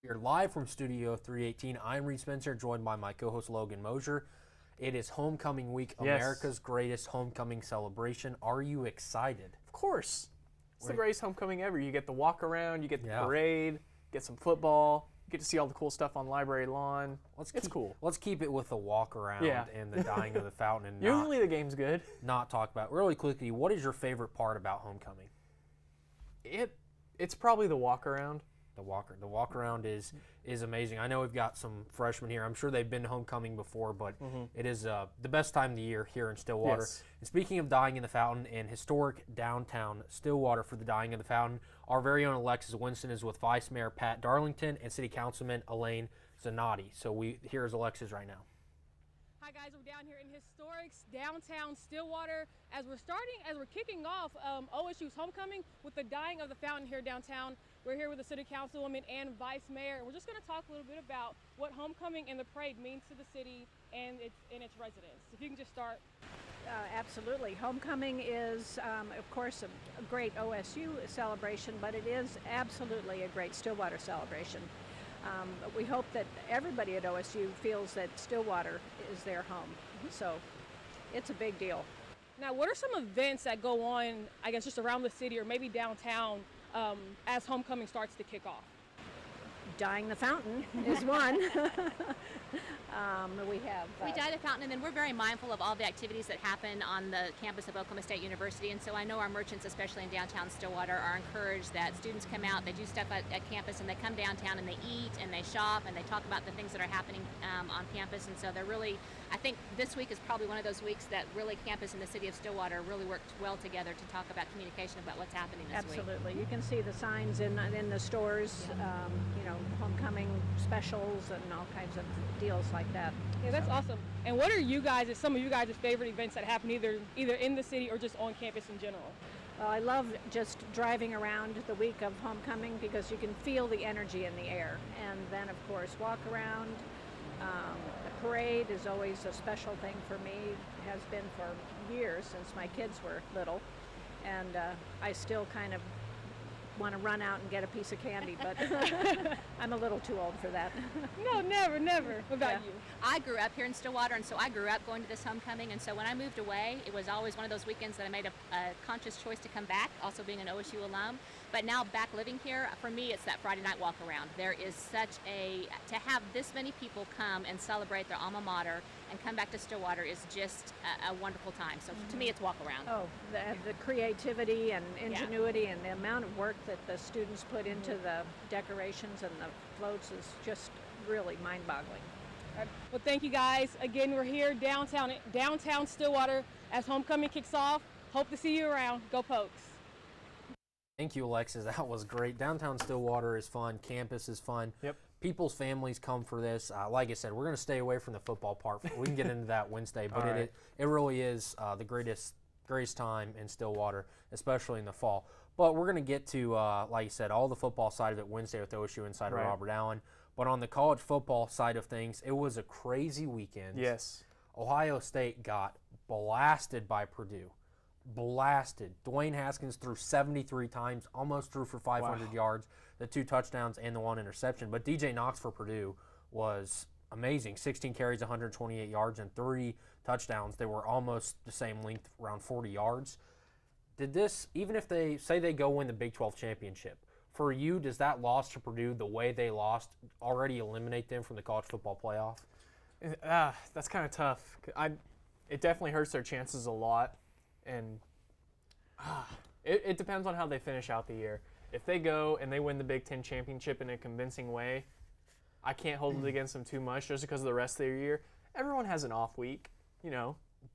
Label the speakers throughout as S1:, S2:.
S1: We're live from Studio 318. I'm Reed Spencer, joined by my co-host Logan Mosier. It is homecoming week,
S2: Yes.
S1: America's greatest homecoming celebration. Are you excited?
S2: Of course. It's the greatest homecoming ever. You get the walk around, you get the
S1: Yeah.
S2: parade, get some football, you get to see all the cool stuff on library lawn. It's cool.
S1: Let's keep it with the walk around
S2: Yeah.
S1: and the dying of the fountain and
S2: Usually the game's good.
S1: not talk about. Really quickly, what is your favorite part about homecoming?
S2: It's probably the walk around.
S1: The walk around is amazing. I know we've got some freshmen here. I'm sure they've been to homecoming before, but it is the best time of the year here in Stillwater.
S2: Yes.
S1: And speaking of dying in the fountain and historic downtown Stillwater for the dying of the fountain, our very own Alexis Winston is with Vice Mayor Pat Darlington and City Councilman Elaine Zanotti. So here's Alexis right now.
S3: Hi guys, we're down here in historic downtown Stillwater as we're kicking off OSU's homecoming with the dying of the fountain here downtown. We're here with the City Councilwoman and Vice Mayor, and we're just going to talk a little bit about what homecoming and the parade means to the city and its residents. If you can just start.
S4: Absolutely. Homecoming is, of course, a great OSU celebration, but it is absolutely a great Stillwater celebration. We hope that everybody at OSU feels that Stillwater is their home. So it's a big deal.
S3: Now, what are some events that go on, I guess, just around the city or maybe downtown as homecoming starts to kick off?
S4: Dying the fountain is one. We have.
S5: We dye the fountain, and then we're very mindful of all the activities that happen on the campus of Oklahoma State University. And so I know our merchants, especially in downtown Stillwater, are encouraged that students come out, they do stuff at campus, and they come downtown and they eat and they shop and they talk about the things that are happening on campus. And so they're really, I think this week is probably one of those weeks that really campus and the city of Stillwater really worked well together to talk about communication about what's happening this week.
S4: Absolutely. You can see the signs in the stores, homecoming specials and all kinds of deals like that.
S3: Yeah, that's awesome. And what are some of you guys' favorite events that happen either in the city or just on campus in general?
S4: Well, I love just driving around the week of homecoming because you can feel the energy in the air. And then, of course, walk around. The parade is always a special thing for me. It has been for years since my kids were little. And I still kind of want to run out and get a piece of candy, but I'm a little too old for that.
S3: No, never. What about you?
S5: I grew up here in Stillwater, and so I grew up going to this homecoming. And so when I moved away, it was always one of those weekends that I made a conscious choice to come back, also being an OSU alum. But now back living here, for me, it's that Friday night walk around. There is to have this many people come and celebrate their alma mater and come back to Stillwater is just a wonderful time. So to me, it's walk around.
S4: Oh, the creativity and ingenuity and the amount of work that the students put into the decorations and the floats is just really mind-boggling.
S3: Well, thank you guys. Again, we're here downtown Stillwater as homecoming kicks off. Hope to see you around. Go Pokes.
S1: Thank you, Alexis. That was great. Downtown Stillwater is fun. Campus is fun.
S2: Yep.
S1: People's families come for this. Like I said, we're going to stay away from the football part. We can get into that Wednesday, but
S2: Right.
S1: it really is the greatest time in Stillwater, especially in the fall. But we're going to get to, like you said, all the football side of it Wednesday with OSU Insider
S2: Right.
S1: Robert Allen. But on the college football side of things, it was a crazy weekend.
S2: Yes.
S1: Ohio State got blasted by Purdue. Blasted. Dwayne Haskins threw 73 times, almost threw for 500 yards, the 2 touchdowns and the 1 interception. But DJ Knox for Purdue was amazing. 16 carries, 128 yards, and 3 touchdowns. They were almost the same length, around 40 yards. Did this, even if they say they go win the Big 12 championship, for you, does that loss to Purdue, the way they lost, already eliminate them from the college football playoff?
S2: That's kind of tough. It definitely hurts their chances a lot. And it depends on how they finish out the year. If they go and they win the Big Ten championship in a convincing way, I can't hold it against them too much just because of the rest of their year. Everyone has an off week,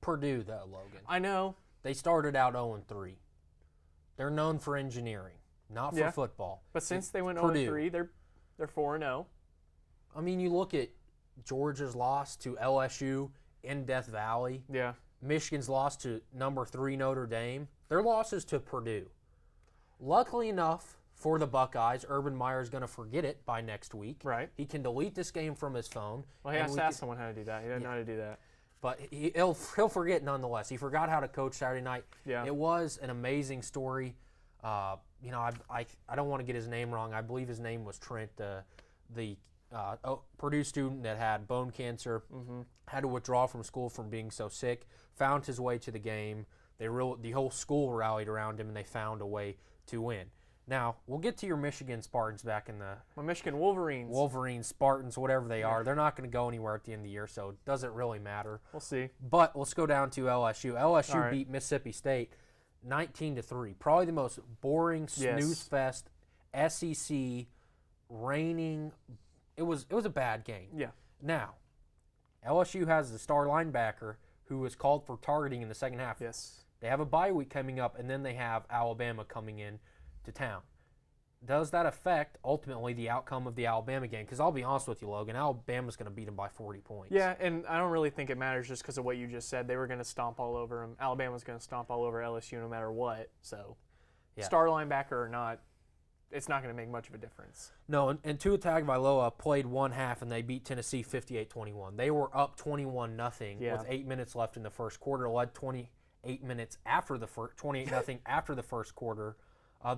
S1: Purdue, though, Logan.
S2: I know.
S1: They started out 0-3. They're known for engineering, not for football.
S2: But since they went
S1: Purdue.
S2: 0-3, they're 4-0.
S1: I mean, you look at Georgia's loss to LSU in Death Valley.
S2: Yeah.
S1: Michigan's loss to number 3 Notre Dame. Their losses to Purdue. Luckily enough for the Buckeyes, Urban Meyer is going to forget it by next week.
S2: Right.
S1: He can delete this game from his phone.
S2: Well, he has to ask someone how to do that. He doesn't know how to do that.
S1: But he'll forget nonetheless. He forgot how to coach Saturday night.
S2: Yeah.
S1: It was an amazing story. I don't want to get his name wrong. I believe his name was Trent, the Purdue student that had bone cancer, had to withdraw from school from being so sick, found his way to the game. The whole school rallied around him, and they found a way to win. Now, we'll get to your Michigan Spartans back in the
S2: My Michigan Wolverines.
S1: Wolverines, Spartans, whatever they are. They're not going to go anywhere at the end of the year, so it doesn't really matter.
S2: We'll see.
S1: But let's go down to LSU. LSU
S2: All right.
S1: beat Mississippi State 19-3. Probably the most boring snooze fest SEC reigning. It was a bad game.
S2: Yeah.
S1: Now, LSU has the star linebacker who was called for targeting in the second half.
S2: Yes.
S1: They have a bye week coming up, and then they have Alabama coming in to town. Does that affect, ultimately, the outcome of the Alabama game? Because I'll be honest with you, Logan, Alabama's going to beat them by 40 points.
S2: Yeah, and I don't really think it matters just because of what you just said. They were going to stomp all over them. Alabama's going to stomp all over LSU no matter what. So, star linebacker or not, it's not going to make much of a difference.
S1: No, and Tua Tagovailoa played one half, and they beat Tennessee 58-21. They were up 21-0 with 8 minutes left in the first quarter, led 28 minutes after the 28-0 after the first quarter.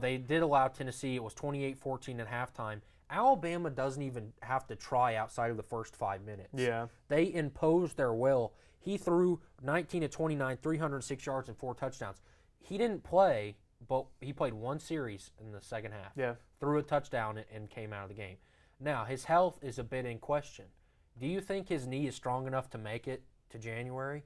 S1: They did allow Tennessee. It was 28-14 at halftime. Alabama doesn't even have to try outside of the first 5 minutes.
S2: Yeah.
S1: They imposed their will. He threw 19-29, 306 yards and 4 touchdowns. He didn't play, but he played one series in the second half.
S2: Yeah.
S1: Threw a touchdown and came out of the game. Now, his health is a bit in question. Do you think his knee is strong enough to make it to January?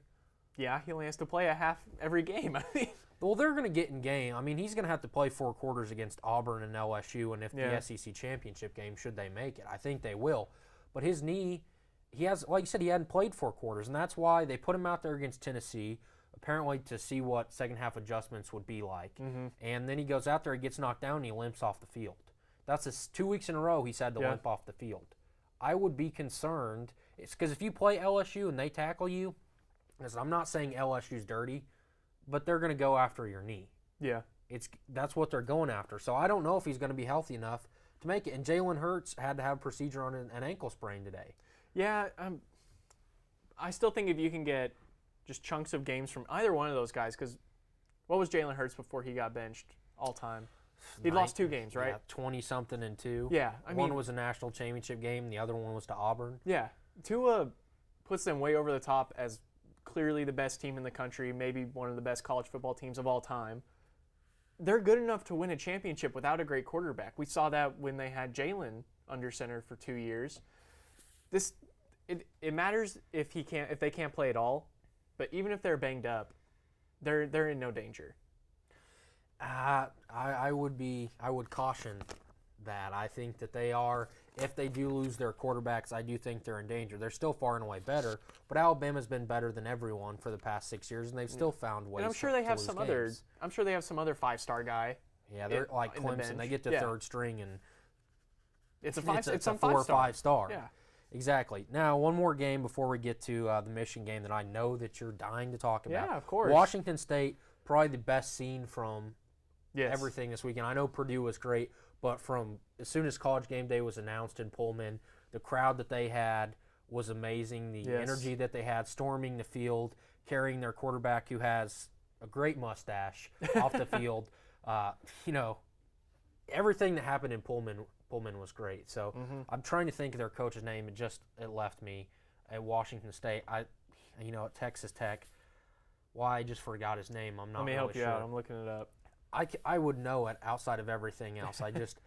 S2: Yeah, he only has to play a half every game. I mean,
S1: well, they're going to get in game. I mean, he's going to have to play 4 quarters against Auburn and LSU, and if the SEC championship game, should they make it, I think they will. But his knee, he has, like you said, he hadn't played 4 quarters, and that's why they put him out there against Tennessee, apparently to see what second half adjustments would be like. And then he goes out there, he gets knocked down, and he limps off the field. That's 2 weeks in a row he's had to limp off the field. I would be concerned, because if you play LSU and they tackle you, because I'm not saying LSU's dirty, but they're going to go after your knee.
S2: Yeah.
S1: That's what they're going after. So I don't know if he's going to be healthy enough to make it. And Jalen Hurts had to have a procedure on an ankle sprain today.
S2: Yeah, I still think if you can get just chunks of games from either one of those guys, because what was Jalen Hurts before he got benched all time? He'd lost 2 games, right?
S1: Yeah, 20-something and 2.
S2: Yeah.
S1: One was a national championship game. The other one was to Auburn.
S2: Yeah. Tua puts them way over the top as clearly the best team in the country, maybe one of the best college football teams of all time. They're good enough to win a championship without a great quarterback. We saw that when they had Jalen under center for 2 years. It matters if they can't play at all, but even if they're banged up, they're in no danger.
S1: I would caution that. I think that they are, if they do lose their quarterbacks, I do think they're in danger. They're still far and away better, but Alabama's been better than everyone for the past 6 years, and they've still found ways.
S2: And I'm sure they have some other. I'm sure they have some other 5-star guy.
S1: Yeah, they're like Clemson. They get to third string, and
S2: it's a
S1: 4 or 5 star.
S2: Yeah,
S1: exactly. Now, one more game before we get to the Michigan game that I know that you're dying to talk about.
S2: Yeah, of course.
S1: Washington State, probably the best scene from everything this weekend. I know Purdue was great, but from as soon as College Game Day was announced in Pullman, the crowd that they had was amazing. The energy that they had, storming the field, carrying their quarterback who has a great mustache off the field. Everything that happened in Pullman was great. So I'm trying to think of their coach's name. It left me at Washington State. At Texas Tech. Why I just forgot his name. I'm not really sure.
S2: Let me help you out. I'm looking it up.
S1: I would know it outside of everything else. I just,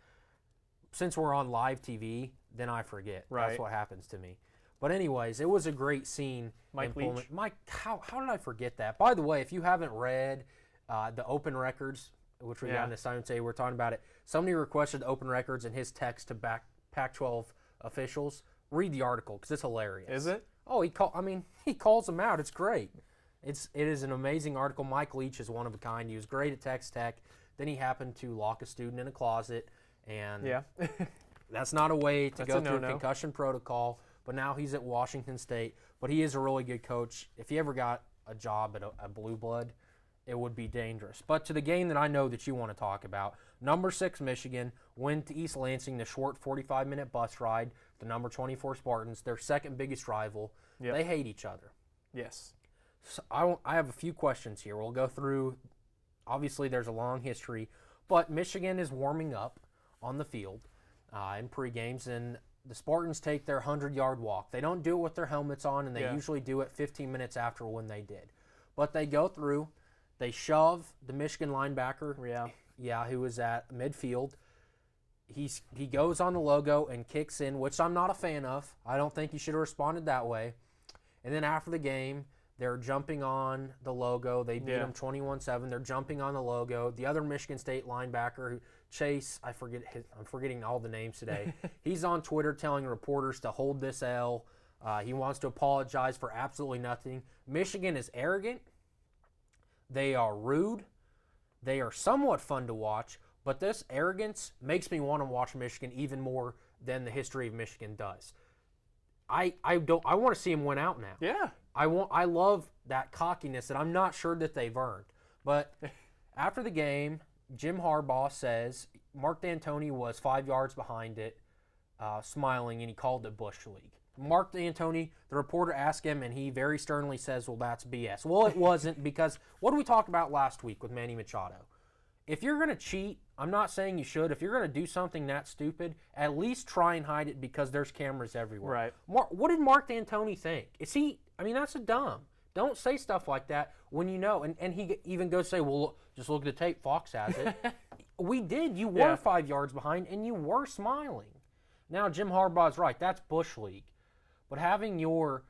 S1: since we're on live TV, then I forget.
S2: Right.
S1: That's what happens to me. But anyways, it was a great scene.
S2: Mike Leach.
S1: Mike, how did I forget that? By the way, if you haven't read the open records, which we got in the assignment today, we're talking about it. Somebody requested open records in his text to Pac-12 officials. Read the article because it's hilarious.
S2: Is it?
S1: Oh, he calls them out. It's great. It is an amazing article. Mike Leach is one of a kind. He was great at Texas Tech. Then he happened to lock a student in a closet, and that's not a way to go through concussion protocol. But now he's at Washington State. But he is a really good coach. If he ever got a job at a Blue Blood, it would be dangerous. But to the game that I know that you want to talk about, number 6 Michigan went to East Lansing, the short 45-minute bus ride, the number 24 Spartans, their second biggest rival.
S2: Yep.
S1: They hate each other.
S2: Yes.
S1: So I have a few questions here. We'll go through, obviously there's a long history, but Michigan is warming up on the field in pre-games, and the Spartans take their 100-yard walk. They don't do it with their helmets on, and they usually do it 15 minutes after when they did. But they go through, they shove the Michigan linebacker, who was at midfield. He goes on the logo and kicks in, which I'm not a fan of. I don't think he should have responded that way. And then after the game, they're jumping on the logo. They beat them 21-7. They're jumping on the logo. The other Michigan State linebacker, Chase, I'm forgetting all the names today. He's on Twitter telling reporters to hold this L. He wants to apologize for absolutely nothing. Michigan is arrogant. They are rude. They are somewhat fun to watch, but this arrogance makes me want to watch Michigan even more than the history of Michigan does. I want to see them win out now.
S2: Yeah.
S1: I love that cockiness that I'm not sure that they've earned. But after the game, Jim Harbaugh says Mark D'Antoni was 5 yards behind it, smiling, and he called it Bush League. Mark D'Antoni, the reporter asked him, and he very sternly says, well, that's BS. Well, it wasn't, because what did we talk about last week with Manny Machado? If you're going to cheat, I'm not saying you should. If you're going to do something that stupid, at least try and hide it because there's cameras everywhere.
S2: Right.
S1: What did Mark D'Antoni think? That's a dumb. Don't say stuff like that when you know. And he even goes say, well, just look at the tape. Fox has it. We did. You were 5 yards behind, and you were smiling. Now, Jim Harbaugh's right. That's Bush League. But having your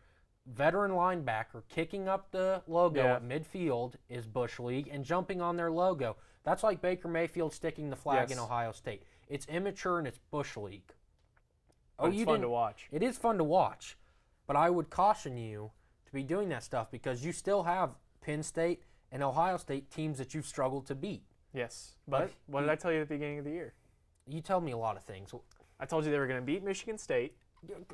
S1: veteran linebacker kicking up the logo at midfield is Bush League, and jumping on their logo. That's like Baker Mayfield sticking the flag in Ohio State. It's immature and it's Bush League.
S2: It's fun to watch.
S1: It is fun to watch, but I would caution you to be doing that stuff because you still have Penn State and Ohio State teams that you've struggled to beat.
S2: Yes, but what did I tell you at the beginning of the year?
S1: You told me a lot of things.
S2: I told you they were going to beat Michigan State, and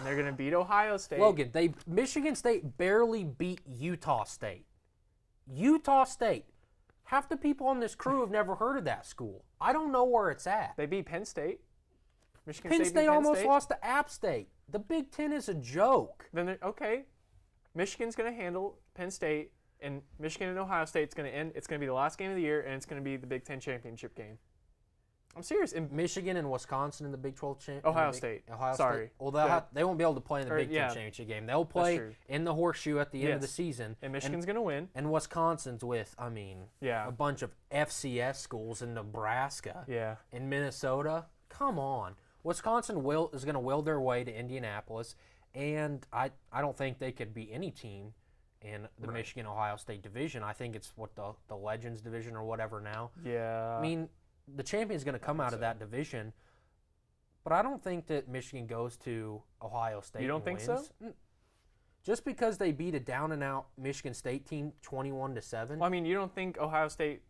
S2: they're going to beat Ohio State.
S1: Logan, Michigan State barely beat Utah State. Utah State. Half the people on this crew have never heard of that school. I don't know where it's at.
S2: They beat Penn State.
S1: Penn State almost lost to App State. The Big Ten is a joke.
S2: Then okay, Michigan's going to handle Penn State, and Michigan and Ohio State's going to end. It's going to be the last game of the year, and it's going to be the Big Ten championship game. I'm serious.
S1: Michigan and Wisconsin in the Big 12 championship.
S2: Ohio State. Sorry.
S1: Well, they won't be able to play in the Big Ten championship game. They'll play in the horseshoe at the end of the season.
S2: And Michigan's going to win.
S1: And Wisconsin's with, a bunch of FCS schools in Nebraska.
S2: Yeah.
S1: In Minnesota. Come on. Wisconsin is going to will their way to Indianapolis, and I don't think they could beat any team in the Michigan-Ohio State division. I think it's the Legends division or whatever now.
S2: Yeah.
S1: The champion's going to come out of that division, but I don't think that Michigan goes to Ohio State.
S2: You don't think so?
S1: Just because they beat a down-and-out Michigan State team 21-7.
S2: Well, you don't think Ohio State?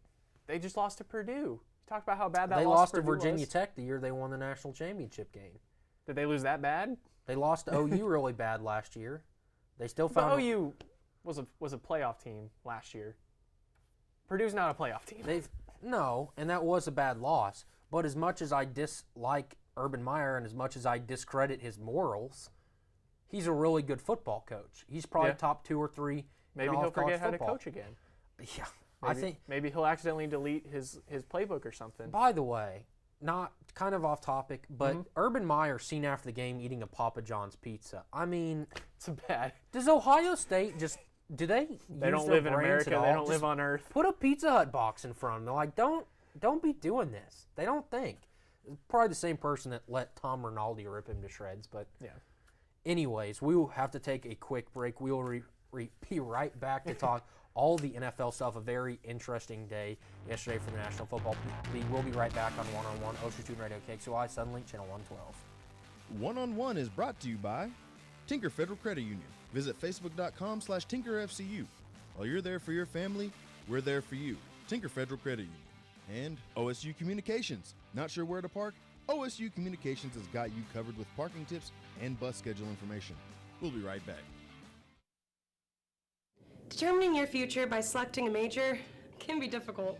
S2: They just lost to Purdue. Talk about how bad that
S1: they
S2: lost
S1: to Virginia Tech the year they won the national championship game.
S2: Did they lose that bad?
S1: They lost to OU really bad last year. They still found.
S2: But OU was a playoff team last year. Purdue's not a playoff team.
S1: No, and that was a bad loss. But as much as I dislike Urban Meyer and as much as I discredit his morals, he's a really good football coach. He's probably top 2 or 3.
S2: Maybe he'll forget how to coach again.
S1: Yeah.
S2: Maybe he'll accidentally delete his playbook or something.
S1: By the way, not kind of off topic, but Urban Meyer seen after the game eating a Papa John's pizza.
S2: It's bad.
S1: Does Ohio State just do they?
S2: They don't live in America. They don't live on Earth.
S1: Put a Pizza Hut box in front of them. Like, don't be doing this. They don't think. Probably the same person that let Tom Rinaldi rip him to shreds. But anyways, we will have to take a quick break. We will be right back to talk all the NFL stuff. A very interesting day yesterday for the National Football League. We'll be right back on One-on-One, Ocean Tune Radio, KXOI, Suddenlink, Channel 112.
S6: One-on-One is brought to you by Tinker Federal Credit Union. Visit Facebook.com/TinkerFCU. While you're there for your family, we're there for you. Tinker Federal Credit Union. And OSU Communications. Not sure where to park? OSU Communications has got you covered with parking tips and bus schedule information. We'll be right back.
S7: Determining your future by selecting a major can be difficult.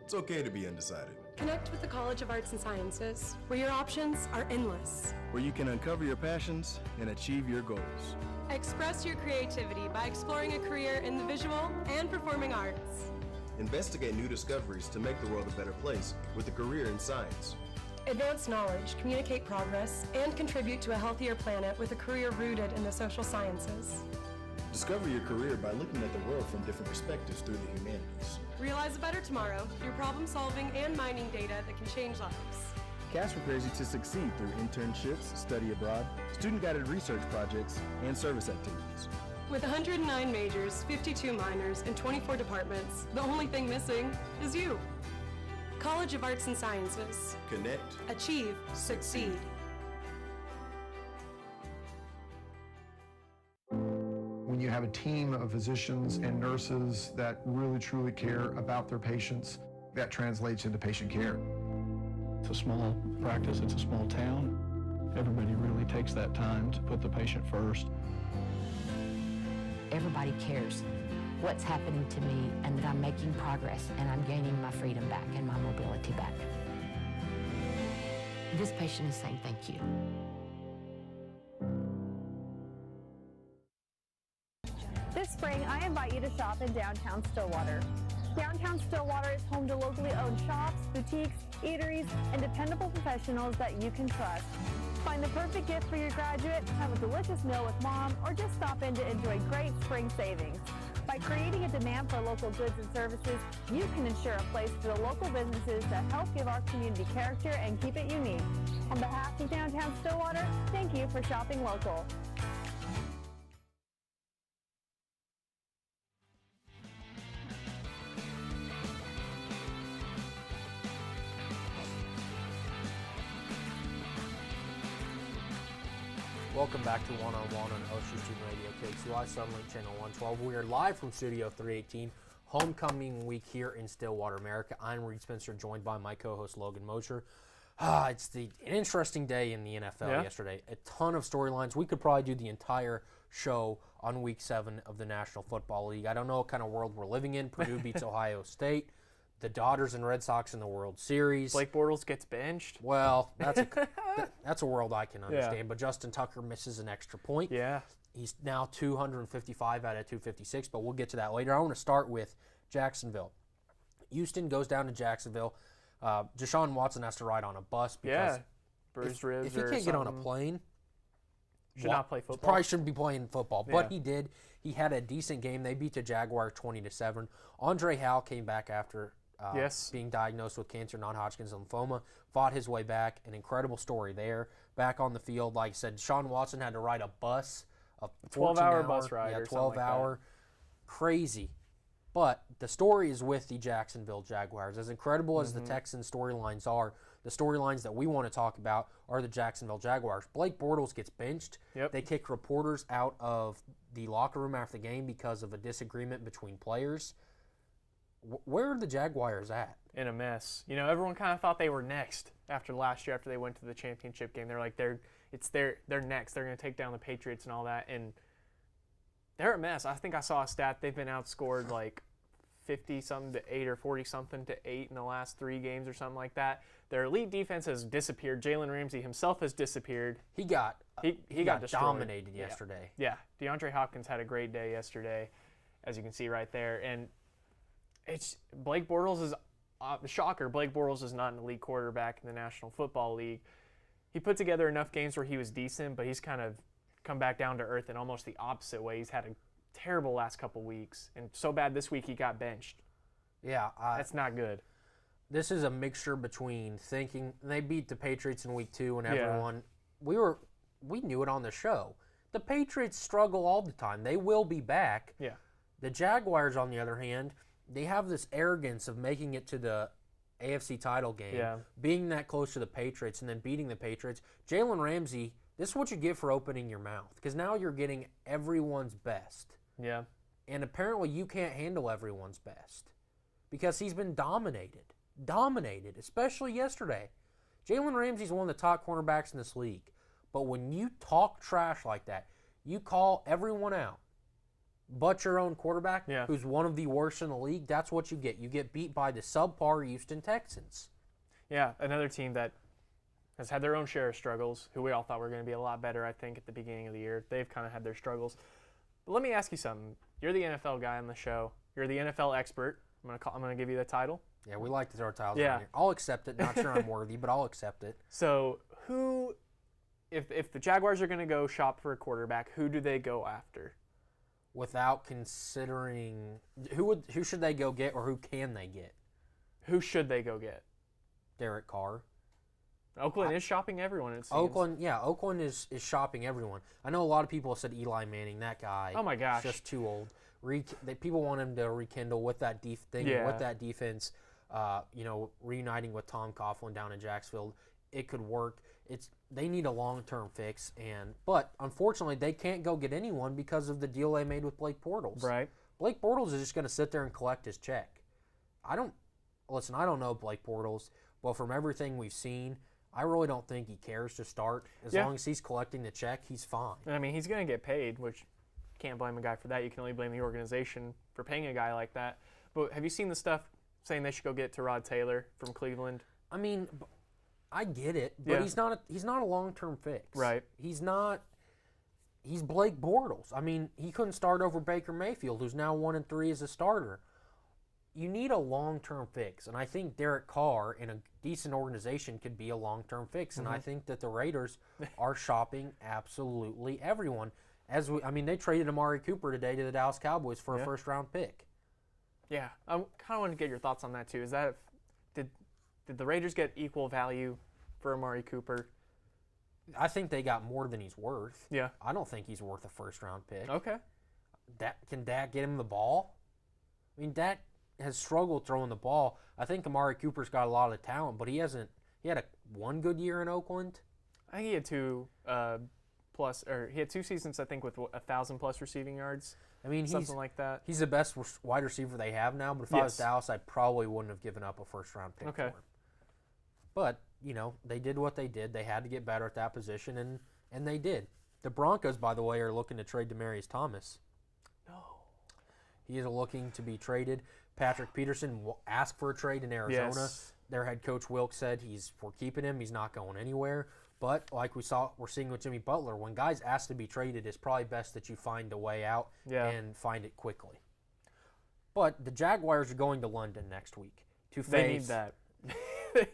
S6: It's okay to be undecided.
S7: Connect with the College of Arts and Sciences, where your options are endless.
S8: Where you can uncover your passions and achieve your goals.
S7: Express your creativity by exploring a career in the visual and performing arts.
S8: Investigate new discoveries to make the world a better place with a career in science.
S7: Advance knowledge, communicate progress, and contribute to a healthier planet with a career rooted in the social sciences.
S6: Discover your career by looking at the world from different perspectives through the humanities.
S7: Realize a better tomorrow through problem solving and mining data that can change lives.
S8: Cash for Crazy to succeed through internships, study abroad, student-guided research projects, and service activities.
S7: With 109 majors, 52 minors, and 24 departments, the only thing missing is you. College of Arts and Sciences.
S6: Connect.
S7: Achieve. Succeed.
S9: When you have a team of physicians and nurses that really truly care about their patients, that translates into patient care.
S10: It's a small practice, it's a small town. Everybody really takes that time to put the patient first.
S11: Everybody cares what's happening to me and that I'm making progress and I'm gaining my freedom back and my mobility back. This patient is saying thank you.
S12: This spring, I invite you to shop in downtown Stillwater. Downtown Stillwater is home to locally owned shops, boutiques, eateries, and dependable professionals that you can trust. Find the perfect gift for your graduate, have a delicious meal with mom, or just stop in to enjoy great spring savings. By creating a demand for local goods and services, you can ensure a place for the local businesses that help give our community character and keep it unique. On behalf of Downtown Stillwater, thank you for shopping local.
S1: Welcome back to One on One on OSU Student Radio, KXUI Sunlink Channel 112. We are live from Studio 318, homecoming week here in Stillwater, America. I'm Reed Spencer, joined by my co-host Logan Mosher. It's an interesting day in the NFL yesterday. A ton of storylines. We could probably do the entire show on Week 7 of the National Football League. I don't know what kind of world we're living in. Purdue beats Ohio State. The Dodgers and Red Sox in the World Series.
S2: Blake Bortles gets benched.
S1: Well, that's a world I can understand. Yeah. But Justin Tucker misses an extra point.
S2: Yeah.
S1: He's now 255 out of 256, but we'll get to that later. I want to start with Jacksonville. Houston goes down to Jacksonville. Deshaun Watson has to ride on a bus because
S2: bruised ribs
S1: if he can't get on a plane,
S2: should not play football.
S1: Probably shouldn't be playing football, but he did. He had a decent game. They beat the Jaguars 20-7. Andre Hal came back after being diagnosed with cancer, non-Hodgkin's lymphoma, fought his way back. An incredible story there. Back on the field, like I said, Deshaun Watson had to ride a bus, a
S2: 12-hour bus ride.
S1: Yeah, 12-hour. Crazy. But the story is with the Jacksonville Jaguars. As incredible as the Texans storylines are, the storylines that we want to talk about are the Jacksonville Jaguars. Blake Bortles gets benched.
S2: Yep.
S1: They kick reporters out of the locker room after the game because of a disagreement between players. Where are the Jaguars at?
S2: In a mess. You know, everyone kind of thought they were next after last year, after they went to the championship game. They're like, they're next. They're going to take down the Patriots and all that. And they're a mess. I think I saw a stat. They've been outscored like 50-something to 8 or 40-something to 8 in the last 3 games or something like that. Their elite defense has disappeared. Jalen Ramsey himself has disappeared.
S1: He got
S2: destroyed.
S1: Dominated yesterday.
S2: Yeah. DeAndre Hopkins had a great day yesterday, as you can see right there. And it's Blake Bortles is shocker. Blake Bortles is not an elite quarterback in the National Football League. He put together enough games where he was decent, but he's kind of come back down to earth in almost the opposite way. He's had a terrible last couple weeks, and so bad this week he got benched.
S1: Yeah.
S2: That's not good.
S1: This is a mixture between thinking they beat the Patriots in week 2 and everyone we knew it on the show. The Patriots struggle all the time. They will be back.
S2: Yeah.
S1: The Jaguars, on the other hand, they have this arrogance of making it to the AFC title game, being that close to the Patriots, and then beating the Patriots. Jalen Ramsey, this is what you get for opening your mouth, because now you're getting everyone's best.
S2: Yeah.
S1: And apparently you can't handle everyone's best because he's been dominated, especially yesterday. Jalen Ramsey's one of the top cornerbacks in this league. But when you talk trash like that, you call everyone out but your own quarterback, who's one of the worst in the league, that's what you get. You get beat by the subpar Houston Texans.
S2: Yeah, another team that has had their own share of struggles, who we all thought were going to be a lot better, I think, at the beginning of the year. They've kind of had their struggles. But let me ask you something. You're the NFL guy on the show. You're the NFL expert. I'm going to give you the title.
S1: Yeah, we like to throw titles
S2: Yeah.
S1: around here. I'll accept it. Not sure I'm worthy, but I'll accept it.
S2: So who, if the Jaguars are going to go shop for a quarterback, who do they go after?
S1: Without considering who should they go get or who can they get?
S2: Who should they go get?
S1: Derek Carr.
S2: Oakland is shopping everyone, it seems.
S1: Oakland is shopping everyone. I know a lot of people have said Eli Manning. That guy.
S2: Oh my gosh.
S1: Just too old. People want him to rekindle with that with that defense. Reuniting with Tom Coughlin down in Jacksonville, it could work. They need a long-term fix, but unfortunately they can't go get anyone because of the deal they made with Blake Bortles.
S2: Right.
S1: Blake Bortles is just going to sit there and collect his check. I don't know Blake Bortles, but from everything we've seen, I really don't think he cares to start. As long as he's collecting the check, he's fine.
S2: I mean, he's going to get paid, which can't blame a guy for that. You can only blame the organization for paying a guy like that. But have you seen the stuff saying they should go get Tyrod Taylor from Cleveland?
S1: I mean, I get it, but he's not a long-term fix.
S2: Right.
S1: He's Blake Bortles. I mean, he couldn't start over Baker Mayfield, who's now 1-3 as a starter. You need a long-term fix, and I think Derek Carr in a decent organization could be a long-term fix, and I think that the Raiders are shopping absolutely everyone. They traded Amari Cooper today to the Dallas Cowboys for a first-round pick.
S2: Yeah, I kind of want to get your thoughts on that too. Is that did the Raiders get equal value for Amari Cooper?
S1: I think they got more than he's worth.
S2: Yeah.
S1: I don't think he's worth a first-round pick.
S2: Okay.
S1: Can Dak get him the ball? I mean, Dak has struggled throwing the ball. I think Amari Cooper's got a lot of talent, but he had one good year in Oakland.
S2: I think he had he had 2 seasons, I think, with 1,000+ receiving yards.
S1: I mean,
S2: something like that.
S1: He's the best wide receiver they have now, but if I was Dallas, I probably wouldn't have given up a first-round pick for him. But, they did what they did. They had to get better at that position, and they did. The Broncos, by the way, are looking to trade Demaryius Thomas.
S2: No.
S1: He is looking to be traded. Patrick Peterson asked for a trade in Arizona.
S2: Yes.
S1: Their head coach Wilkes said we're keeping him. He's not going anywhere. But like we're seeing with Jimmy Butler, when guys ask to be traded, it's probably best that you find a way out and find it quickly. But the Jaguars are going to London next week to face.
S2: They need that.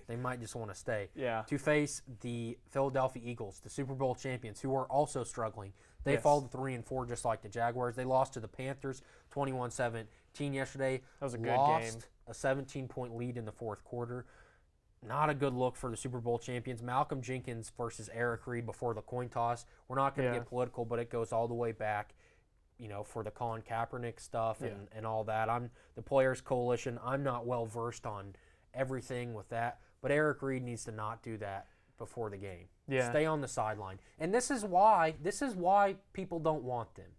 S1: They might just want to stay.
S2: Yeah.
S1: To face the Philadelphia Eagles, the Super Bowl champions, who are also struggling. They fall to 3-4 just like the Jaguars. They lost to the Panthers 21-17 yesterday.
S2: That was a good game.
S1: Lost a 17-point lead in the fourth quarter. Not a good look for the Super Bowl champions. Malcolm Jenkins versus Eric Reed before the coin toss. We're not going to get political, but it goes all the way back, for the Colin Kaepernick stuff and all that. I'm the Players Coalition. I'm not well versed on everything with that, but Eric Reed needs to not do that before the game.
S2: Yeah.
S1: Stay on the sideline. And this is why people don't want them.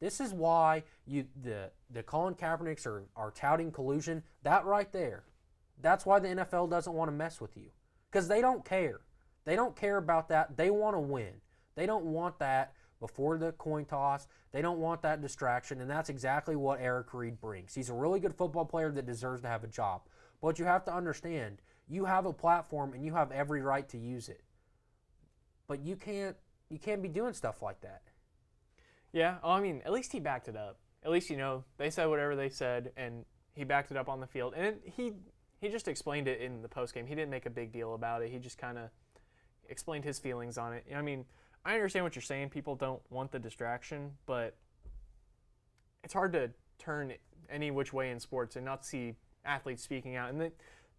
S1: This is why the Colin Kaepernicks are touting collusion. That right there. That's why the NFL doesn't want to mess with you, because they don't care. They don't care about that. They want to win. They don't want that before the coin toss. They don't want that distraction, and that's exactly what Eric Reed brings. He's a really good football player that deserves to have a job. But you have to understand, you have a platform and you have every right to use it. But you can't be doing stuff like that.
S2: Yeah, I mean, at least he backed it up. At least, they said whatever they said, and he backed it up on the field. And he just explained it in the postgame. He didn't make a big deal about it. He just kind of explained his feelings on it. I mean, I understand what you're saying. People don't want the distraction, but it's hard to turn any which way in sports and not see athletes speaking out. And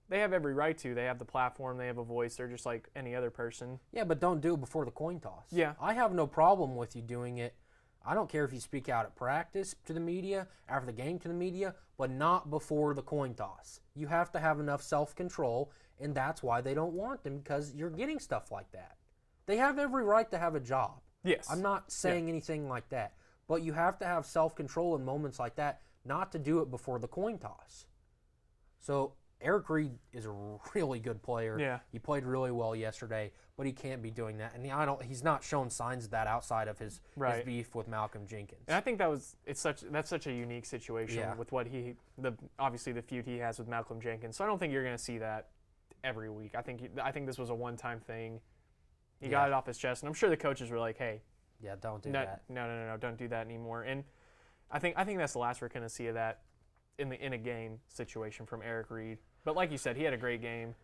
S2: they have every right to. They have the platform. They have a voice. They're just like any other person.
S1: Yeah, but don't do it before the coin toss.
S2: Yeah.
S1: I have no problem with you doing it. I don't care if you speak out at practice to the media, after the game to the media, but not before the coin toss. You have to have enough self-control, and that's why they don't want them, because you're getting stuff like that. They have every right to have a job.
S2: Yes.
S1: I'm not saying anything like that, but you have to have self-control in moments like that, not to do it before the coin toss. So Eric Reed is a really good player.
S2: Yeah.
S1: He played really well yesterday, but he can't be doing that. And he's not shown signs of that outside of his beef with Malcolm Jenkins.
S2: And I think that's such a unique situation with what obviously the feud he has with Malcolm Jenkins. So I don't think you're going to see that every week. I think this was a one-time thing. He got it off his chest, and I'm sure the coaches were like, "Hey,
S1: don't do that.
S2: No, don't do that anymore." And I think that's the last we're going to see of that in a game situation from Eric Reed. But like you said, he had a great game.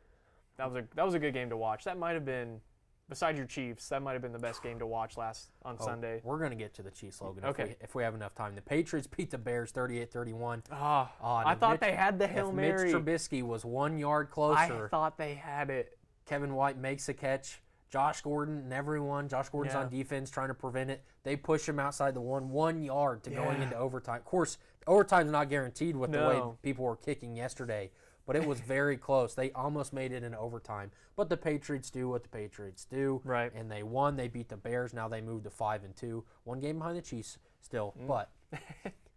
S2: That was a good game to watch. That might have been, besides your Chiefs, that might have been the best game to watch on Sunday.
S1: We're going to get to the Chiefs, Logan,
S2: Okay.
S1: if we have enough time. The Patriots beat the Bears 38-31.
S2: I thought they had the Hail Mary.
S1: Mitch Trubisky was 1 yard closer.
S2: I thought they had it.
S1: Kevin White makes a catch. Josh Gordon and everyone. Josh Gordon's on defense trying to prevent it. They push him outside the 1 yard to going into overtime. Of course, overtime's not guaranteed with the way people were kicking yesterday, but it was very close. They almost made it in overtime. But the Patriots do what the Patriots do.
S2: Right.
S1: And they won. They beat the Bears. Now they moved to 5-2. 1 game behind the Chiefs still. But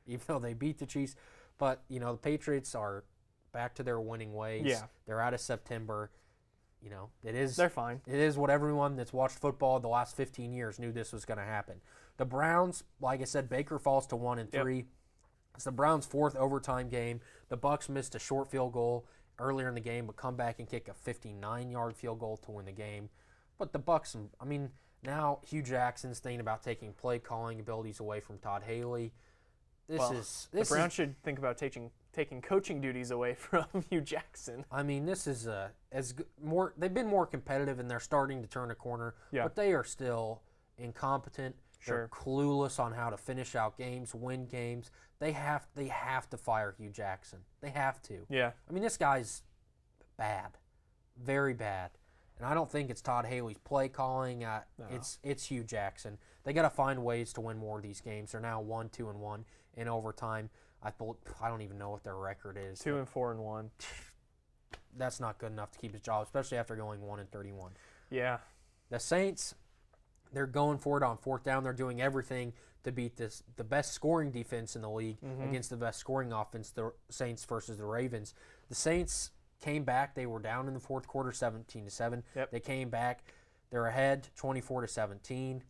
S1: even though they beat the Chiefs. But, you know, the Patriots are back to their winning ways.
S2: Yeah.
S1: They're out of September. You know,
S2: they're fine.
S1: It is what everyone that's watched football the last 15 years knew this was going to happen. The Browns, like I said, Baker falls to 1-3. Yep. It's the Browns' 4th overtime game. The Bucs missed a short field goal earlier in the game, but come back and kick a 59-yard field goal to win the game. But the Bucs, I mean, now Hugh Jackson's thinking about taking play calling abilities away from Todd Haley.
S2: The Browns should think about taking coaching duties away from Hugh Jackson.
S1: I mean, this is they've been more competitive and they're starting to turn a corner, but they are still incompetent. They're clueless on how to finish out games, win games. They have to fire Hugh Jackson. They have to.
S2: Yeah.
S1: I mean, this guy's bad, very bad. And I don't think it's Todd Haley's play calling. No. It's Hugh Jackson. They got to find ways to win more of these games. They're now 1-2-1 in overtime. I don't even know what their record is.
S2: 2-4-1.
S1: That's not good enough to keep his job, especially after going 1-31.
S2: Yeah.
S1: The Saints, they're going for it on 4th down. They're doing everything to beat the best scoring defense in the league against the best scoring offense, the Saints versus the Ravens. The Saints came back. They were down in the 4th quarter, 17-7.
S2: Yep.
S1: They came back. They're ahead, 24-17.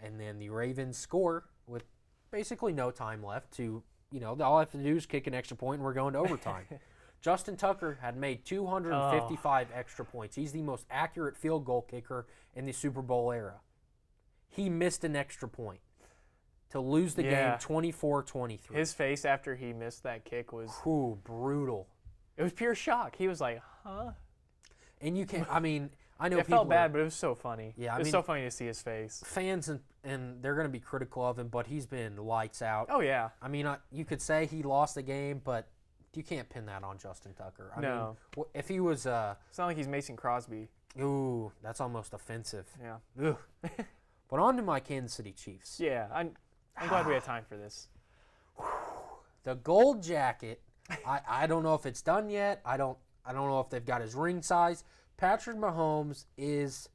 S1: And then the Ravens score with basically no time left to, you know, all I have to do is kick an extra point and we're going to overtime. Justin Tucker had made 255 extra points. He's the most accurate field goal kicker in the Super Bowl era. He missed an extra point to lose the game 24-23.
S2: His face after he missed that kick was
S1: brutal.
S2: It was pure shock. He was like, huh?
S1: And you can't, I mean, I know
S2: it felt bad, but it was so funny.
S1: Yeah,
S2: it was so funny to see his face.
S1: Fans and they're going to be critical of him, but he's been lights out.
S2: Oh, yeah.
S1: I mean, you could say he lost the game, but you can't pin that on Justin Tucker. I mean, if he was...
S2: it's not like he's Mason Crosby.
S1: Ooh, that's almost offensive.
S2: Yeah.
S1: Ugh. But on to my Kansas City Chiefs.
S2: Yeah, I'm glad we had time for this.
S1: The gold jacket, I don't know if it's done yet. I don't know if they've got his ring size. Patrick Mahomes is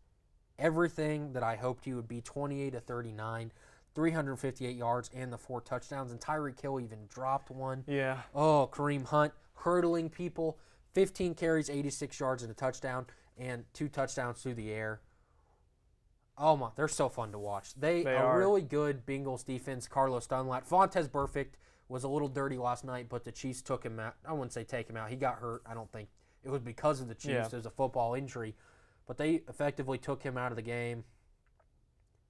S1: everything that I hoped he would be. 28-39, 358 yards, and the 4 touchdowns. And Tyreek Hill even dropped one.
S2: Yeah.
S1: Oh, Kareem Hunt hurdling people. 15 carries, 86 yards, and a touchdown, and 2 touchdowns through the air. Oh my, they're so fun to watch. They are really good Bengals defense. Carlos Dunlap. Vontaze Burfict was a little dirty last night, but the Chiefs took him out. I wouldn't say take him out. He got hurt. I don't think it was because of the Chiefs.
S2: Yeah.
S1: It was a football injury. But they effectively took him out of the game.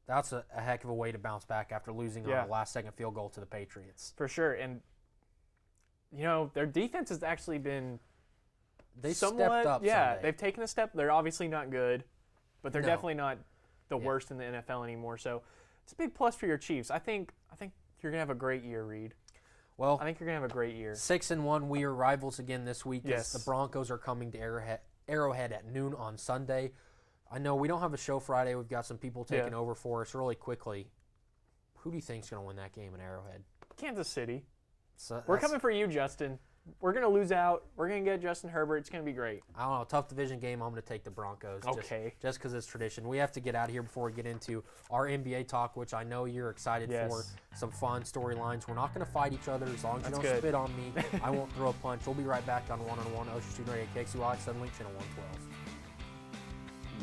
S1: That's a heck of a way to bounce back after losing on a last-second field goal to the Patriots.
S2: For sure. And, you know, their defense has actually been
S1: stepped up
S2: Yeah,
S1: Sunday.
S2: they've taken a step. They're obviously not good, but they're definitely not the worst in the NFL anymore. So it's a big plus for your Chiefs. I think you're going to have a great year, Reed.
S1: Well,
S2: I think you're going to have a great year.
S1: 6-1, we are rivals again this week.
S2: Yes.
S1: As the Broncos are coming to Arrowhead at noon on Sunday. I know we don't have a show Friday. We've got some people taking over for us really quickly. Who do you think is going to win that game in Arrowhead?
S2: Kansas City.
S1: So
S2: we're coming for you, Justin. We're going to lose out. We're going to get Justin Herbert. It's going to be great.
S1: I don't know. Tough division game. I'm going to take the Broncos.
S2: Okay.
S1: Just because it's tradition. We have to get out of here before we get into our NBA talk, which I know you're excited for. Some fun storylines. We're not going to fight each other as long as you don't spit on me. I won't throw a punch. We'll be right back on One-on-One. Ocean Student Radio KXUI, Suddenlink Channel 112.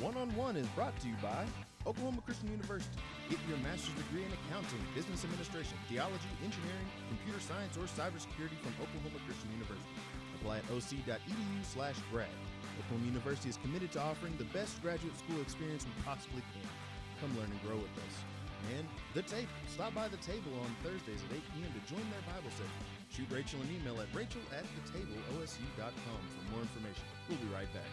S6: One-on-One is brought to you by Oklahoma Christian University. Get your master's degree in accounting, business administration, theology, engineering, computer science, or cybersecurity from Oklahoma Christian University. Apply at oc.edu/grad. Oklahoma University is committed to offering the best graduate school experience we possibly can. Come learn and grow with us. And The Table. Stop by The Table on Thursdays at 8 p.m. to join their Bible study. Shoot Rachel an email at rachel@thetableosu.com for more information. We'll be right back.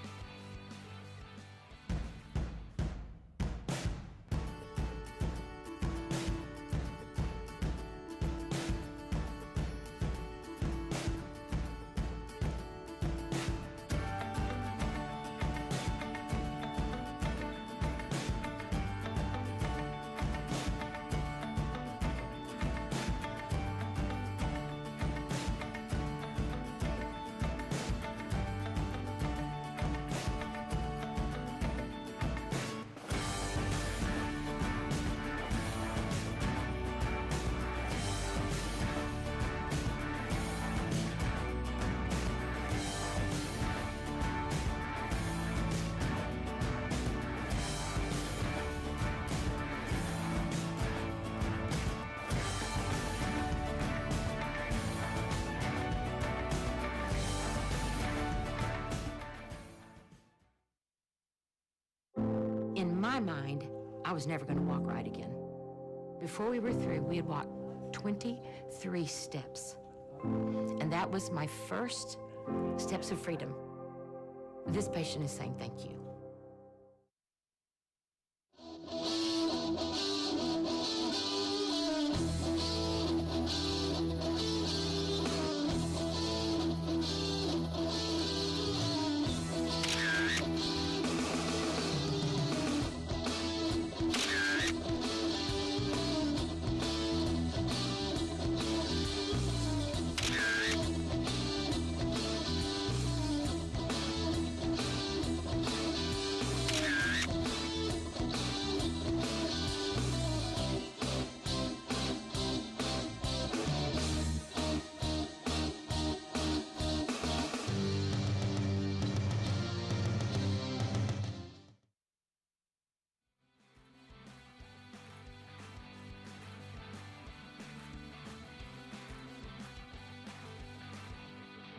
S11: In my mind, I was never going to walk right again. Before we were through, we had walked 23 steps. And that was my first steps of freedom. This patient is saying thank you.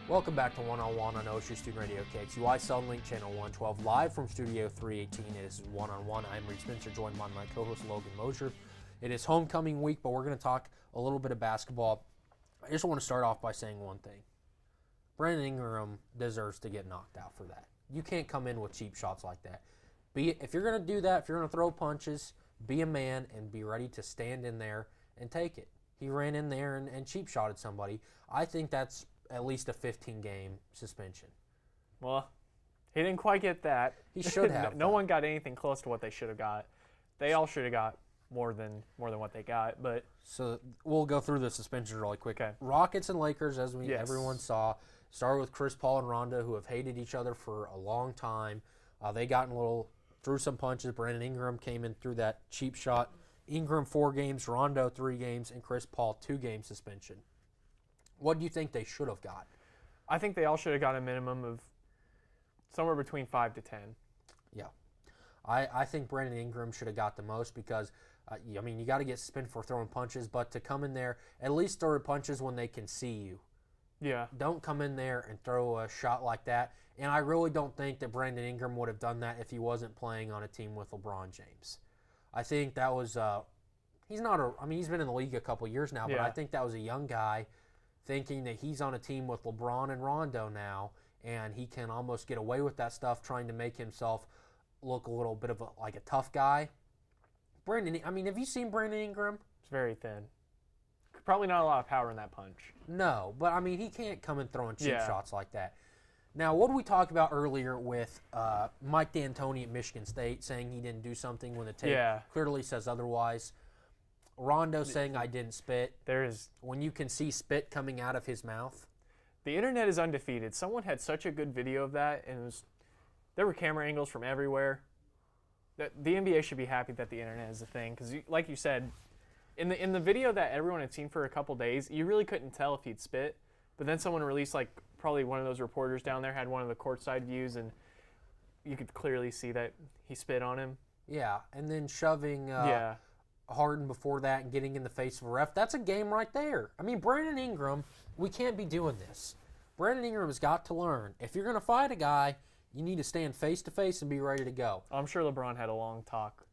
S1: Welcome back to One on One on OSU Student Radio KXUI Sunlink Channel 112, live from Studio 318. It is One on One. I'm Reed Spencer, joined by my co-host Logan Mosier. It is homecoming week, but we're going to talk a little bit of basketball. I just want to start off by saying one thing. Brandon Ingram deserves to get knocked out for that. You can't come in with cheap shots like that. If you're going to do that, if you're going to throw punches, be a man and be ready to stand in there and take it. He ran in there and cheap shotted somebody. I think that's at least a 15-game suspension.
S2: Well, he didn't quite get that.
S1: He should have.
S2: No one got anything close to what they should have got. They all should have got more than what they got. But
S1: so we'll go through the suspensions really quick.
S2: Okay.
S1: Rockets and Lakers, as
S2: Yes.
S1: everyone saw, started with Chris Paul and Rondo, who have hated each other for a long time. They got threw some punches. Brandon Ingram came in through that cheap shot. Ingram 4 games, Rondo 3 games, and Chris Paul 2-game suspension. What do you think they should have got?
S2: I think they all should have got a minimum of somewhere between 5 to 10.
S1: Yeah. I think Brandon Ingram should have got the most because, you got to get suspended for throwing punches, but to come in there, at least throw punches when they can see you.
S2: Yeah.
S1: Don't come in there and throw a shot like that. And I really don't think that Brandon Ingram would have done that if he wasn't playing on a team with LeBron James. I think that was he's been in the league a couple years now, but
S2: Yeah.
S1: I think that was a young guy thinking that he's on a team with LeBron and Rondo now, and he can almost get away with that stuff, trying to make himself look a little bit of like a tough guy. Brandon, have you seen Brandon Ingram?
S2: It's very thin. Probably not a lot of power in that punch.
S1: No, but he can't come in throwing cheap
S2: Yeah.
S1: shots like that. Now, what did we talk about earlier with Mike D'Antoni at Michigan State saying he didn't do something when the tape clearly says otherwise? Rondo saying I didn't spit. When you can see spit coming out of his mouth.
S2: The internet is undefeated. Someone had such a good video of that, and there were camera angles from everywhere. The NBA should be happy that the internet is a thing, because like you said, in the video that everyone had seen for a couple days, you really couldn't tell if he'd spit. But then someone released, probably one of those reporters down there had one of the courtside views, and you could clearly see that he spit on him.
S1: Yeah, and then shoving Harden before that and getting in the face of a ref. That's a game right there. Brandon Ingram, we can't be doing this. Brandon Ingram has got to learn. If you're going to fight a guy, you need to stand face to face and be ready to go.
S2: I'm sure LeBron had a long talk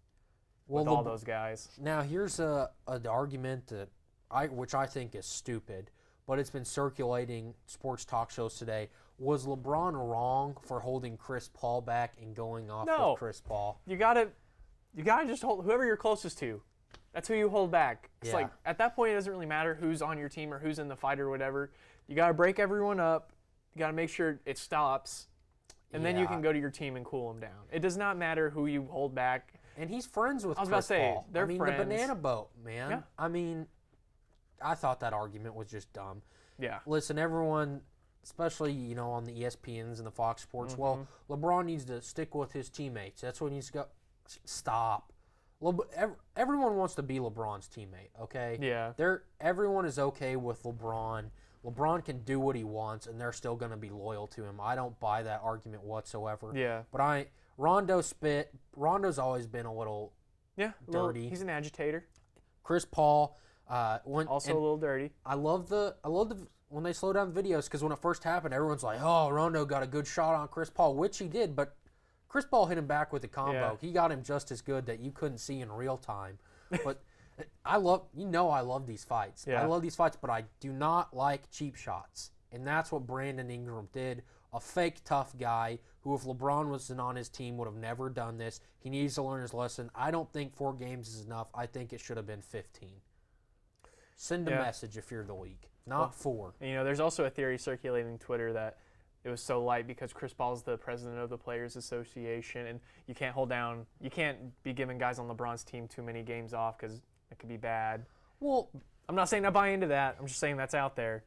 S2: with all those guys.
S1: Now, here's an argument that which I think is stupid, but it's been circulating sports talk shows today. Was LeBron wrong for holding Chris Paul back and going off with Chris Paul?
S2: You gotta just hold whoever you're closest to. That's who you hold back. It's like at that point it doesn't really matter who's on your team or who's in the fight or whatever. You gotta break everyone up. You gotta make sure it stops, and then you can go to your team and cool them down. It does not matter who you hold back.
S1: And he's friends with Chris Paul.
S2: I was about to say, they're friends.
S1: The banana boat, man.
S2: Yeah.
S1: I mean, I thought that argument was just dumb.
S2: Yeah.
S1: Listen, everyone, especially, on the ESPNs and the Fox Sports, well, LeBron needs to stick with his teammates. That's what he needs to go. Stop. Everyone wants to be LeBron's teammate, okay?
S2: Yeah.
S1: Everyone is okay with LeBron. LeBron can do what he wants, and they're still going to be loyal to him. I don't buy that argument whatsoever.
S2: Yeah.
S1: But Rondo's always been a little dirty.
S2: He's an agitator.
S1: Chris Paul
S2: also a little dirty.
S1: I love the when they slow down videos, because when it first happened, everyone's like, "Oh, Rondo got a good shot on Chris Paul," which he did, but Chris Paul hit him back with a combo.
S2: Yeah.
S1: He got him just as good that you couldn't see in real time. But I love these fights.
S2: Yeah.
S1: I love these fights, but I do not like cheap shots, and that's what Brandon Ingram did. A fake tough guy who, if LeBron wasn't on his team, would have never done this. He needs to learn his lesson. I don't think 4 games is enough. I think it should have been 15. Send a message if you're the league, not 4.
S2: And, there's also a theory circulating Twitter that it was so light because Chris Paul's the president of the Players Association, and you can't be giving guys on LeBron's team too many games off because it could be bad.
S1: Well,
S2: I'm not saying I buy into that. I'm just saying that's out there.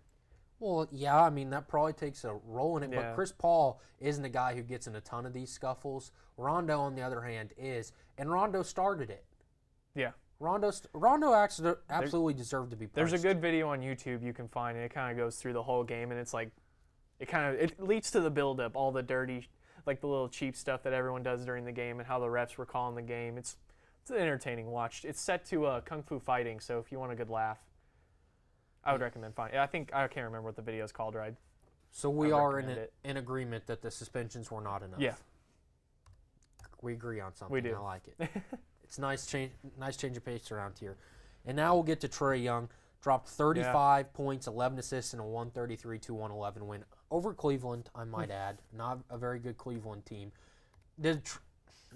S1: Well, yeah, I mean, that probably takes a role in it,
S2: Yeah.
S1: but Chris Paul isn't a guy who gets in a ton of these scuffles. Rondo, on the other hand, is, and Rondo started it.
S2: Yeah.
S1: Rondo absolutely deserved to be punched.
S2: There's a good video on YouTube you can find, and it kind of goes through the whole game, and it's like, it leads to the build-up, all the dirty, like the little cheap stuff that everyone does during the game and how the refs were calling the game. It's an entertaining watch. It's set to Kung Fu Fighting, so if you want a good laugh, I would recommend finding. I can't remember what the video is called, right?
S1: So we are in agreement that the suspensions were not enough.
S2: Yeah.
S1: We agree on something.
S2: We do.
S1: I like it. It's nice change of pace around here. And now we'll get to Trae Young. Dropped 35 points, 11 assists, and a 133-111 win over Cleveland, I might add. Not a very good Cleveland team.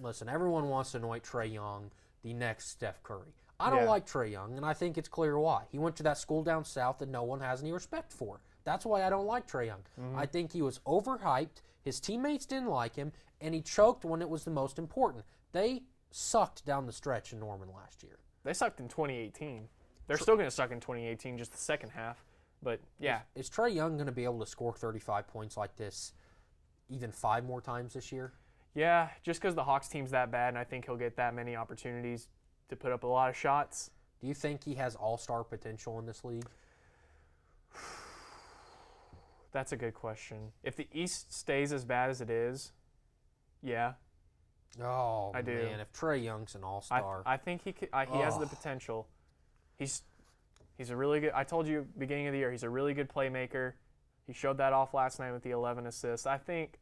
S1: Listen, everyone wants to anoint Trae Young the next Steph Curry. I don't like Trae Young, and I think it's clear why. He went to that school down south that no one has any respect for. That's why I don't like Trae Young. I think he was overhyped, his teammates didn't like him, and he choked when it was the most important. They sucked down the stretch in Norman last year.
S2: They sucked in 2018. They're still going to suck in 2018, just the second half. But, yeah.
S1: Is Trae Young going to be able to score 35 points like this even 5 more times this year?
S2: Yeah, just because the Hawks team's that bad, and I think he'll get that many opportunities to put up a lot of shots.
S1: Do you think he has all-star potential in this league?
S2: That's a good question. If the East stays as bad as it is, yeah.
S1: Oh,
S2: I do.
S1: Man, if Trae Young's an all-star.
S2: I think he has the potential. He's a really good – I told you beginning of the year, he's a really good playmaker. He showed that off last night with the 11 assists. I think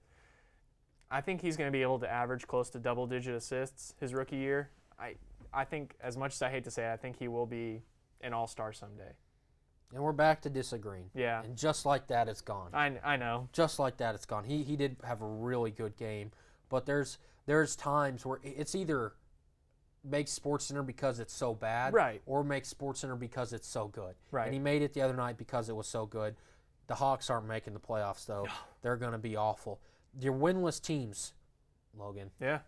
S2: he's going to be able to average close to double-digit assists his rookie year. I think, as much as I hate to say it, I think he will be an all-star someday.
S1: And we're back to disagreeing.
S2: Yeah.
S1: And just like that, it's gone.
S2: I know.
S1: Just like that, it's gone. He did have a really good game, but there's times where it's either makes SportsCenter because it's so bad,
S2: right,
S1: or makes SportsCenter because it's so good.
S2: Right.
S1: And he made it the other night because it was so good. The Hawks aren't making the playoffs, though. They're going to be awful. Your winless teams, Logan.
S2: Yeah.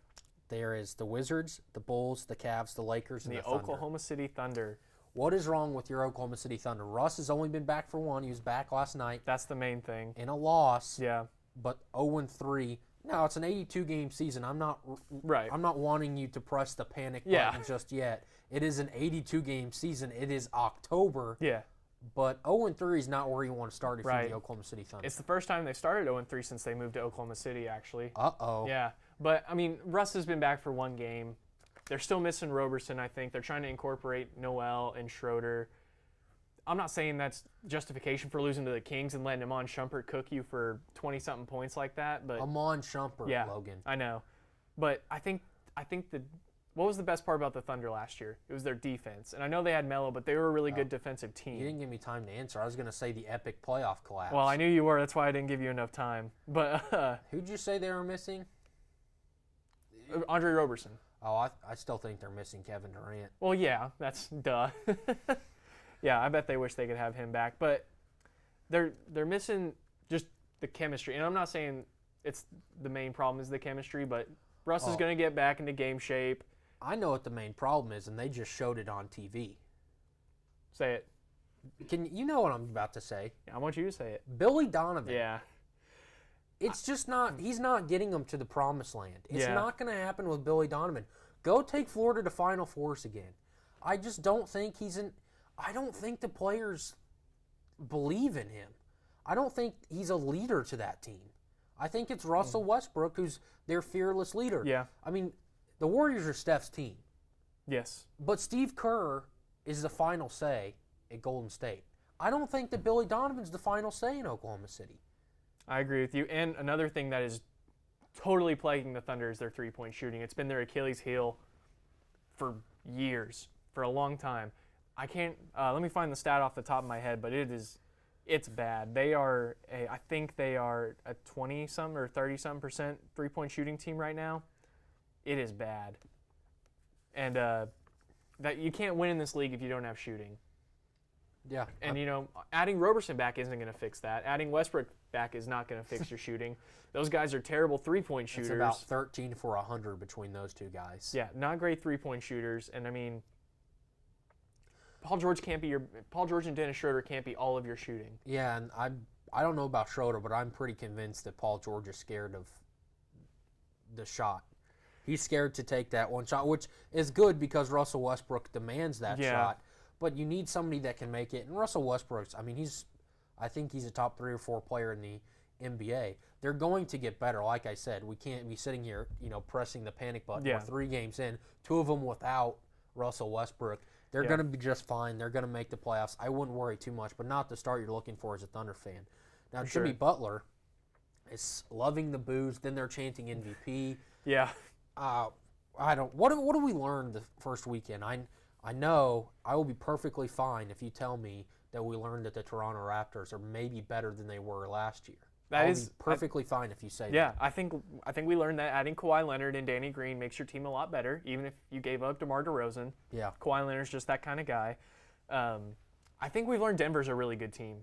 S1: There is the Wizards, the Bulls, the Cavs, the Lakers, and the Thunder.
S2: Oklahoma City Thunder.
S1: What is wrong with your Oklahoma City Thunder? Russ has only been back for 1. He was back last night.
S2: That's the main thing.
S1: In a loss.
S2: Yeah.
S1: But 0-3. Now, it's an 82-game season. I'm not wanting you to press the panic button just yet. It is an 82-game season. It is October.
S2: Yeah.
S1: But 0-3 is not where you want to start if you're the Oklahoma City Thunder.
S2: It's the first time they started 0-3 since they moved to Oklahoma City, actually.
S1: Uh-oh.
S2: Yeah. But, I mean, Russ has been back for 1 game. They're still missing Roberson, I think. They're trying to incorporate Noel and Schroeder. I'm not saying that's justification for losing to the Kings and letting Iman Shumpert cook you for 20-something points like that. But
S1: Iman Shumpert,
S2: yeah,
S1: Logan.
S2: I know. But I think the what was the best part about the Thunder last year? It was their defense. And I know they had Melo, but they were a really good defensive team.
S1: You didn't give me time to answer. I was going to say the epic playoff collapse.
S2: Well, I knew you were. That's why I didn't give you enough time. But
S1: who'd you say they were missing?
S2: Andre Roberson.
S1: Oh, I still think they're missing Kevin Durant.
S2: Well, yeah, that's duh. Yeah, I bet they wish they could have him back. But they're missing just the chemistry. And I'm not saying it's the main problem is the chemistry, but Russ is going to get back into game shape.
S1: I know what the main problem is, and they just showed it on TV.
S2: Say it.
S1: You know what I'm about to say?
S2: Yeah, I want you to say it.
S1: Billy Donovan.
S2: Yeah.
S1: It's just not. He's not getting them to the promised land. It's
S2: Yeah.
S1: not going to happen with Billy Donovan. Go take Florida to Final Fours again. I just don't think I don't think the players believe in him. I don't think he's a leader to that team. I think it's Russell Westbrook who's their fearless leader.
S2: Yeah.
S1: I mean, the Warriors are Steph's team.
S2: Yes.
S1: But Steve Kerr is the final say at Golden State. I don't think that Billy Donovan's the final say in Oklahoma City.
S2: I agree with you. And another thing that is totally plaguing the Thunder is their three-point shooting. It's been their Achilles heel for years, for a long time. I can't let me find the stat off the top of my head, but it's bad. I think they are a 20-some or 30-some% three-point shooting team right now. It is bad. And that you can't win in this league if you don't have shooting.
S1: Yeah.
S2: And, adding Roberson back isn't going to fix that. Adding Westbrook back is not going to fix your shooting. Those guys are terrible three-point shooters.
S1: It's about 13 for 100 between those two guys.
S2: Yeah, not great three-point shooters. And, I mean, Paul George and Dennis Schroeder can't be all of your shooting.
S1: Yeah, and I don't know about Schroeder, but I'm pretty convinced that Paul George is scared of the shot. He's scared to take that one shot, which is good because Russell Westbrook demands that shot. But you need somebody that can make it. And Russell Westbrook's, I think he's a top 3 or 4 player in the NBA. They're going to get better. Like I said, we can't be sitting here, pressing the panic button.
S2: Yeah.
S1: We're 3 games in, 2 of them without Russell Westbrook. They're going to be just fine. They're going to make the playoffs. I wouldn't worry too much, but not the start you're looking for as a Thunder fan. Now, Jimmy Butler is loving the boos. Then they're chanting MVP.
S2: Yeah.
S1: What do we learn the first weekend? I know I will be perfectly fine if you tell me that we learned that the Toronto Raptors are maybe better than they were last year. I'll be perfectly fine if you say that.
S2: Yeah, I think we learned that adding Kawhi Leonard and Danny Green makes your team a lot better, even if you gave up DeMar DeRozan.
S1: Yeah.
S2: Kawhi Leonard's just that kind of guy. I think we've learned Denver's a really good team.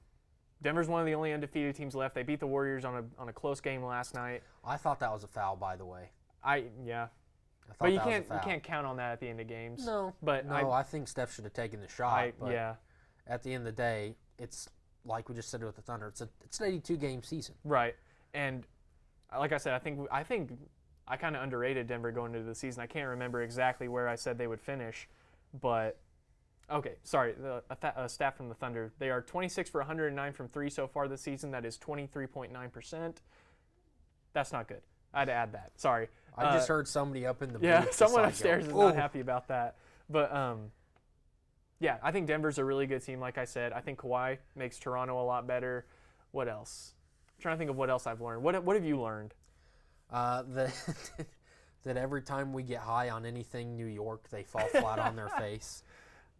S2: Denver's one of the only undefeated teams left. They beat the Warriors on a close game last night.
S1: I thought that was a foul, by the way.
S2: But you can't count on that at the end of games.
S1: No,
S2: but
S1: I think Steph should have taken the shot.
S2: Yeah.
S1: At the end of the day, it's like we just said with the Thunder. It's an 82-game season.
S2: Right, and like I said, I think I kind of underrated Denver going into the season. I can't remember exactly where I said they would finish, but okay, sorry. A stat from the Thunder: they are 26 for 109 from 3 so far this season. That is 23.9%. That's not good. I had to add that. Sorry.
S1: I just heard somebody up in the booth.
S2: Yeah, someone upstairs is not happy about that. But, yeah, I think Denver's a really good team, like I said. I think Kawhi makes Toronto a lot better. What else? I'm trying to think of what else I've learned. What have you learned?
S1: That every time we get high on anything New York, they fall flat on their face.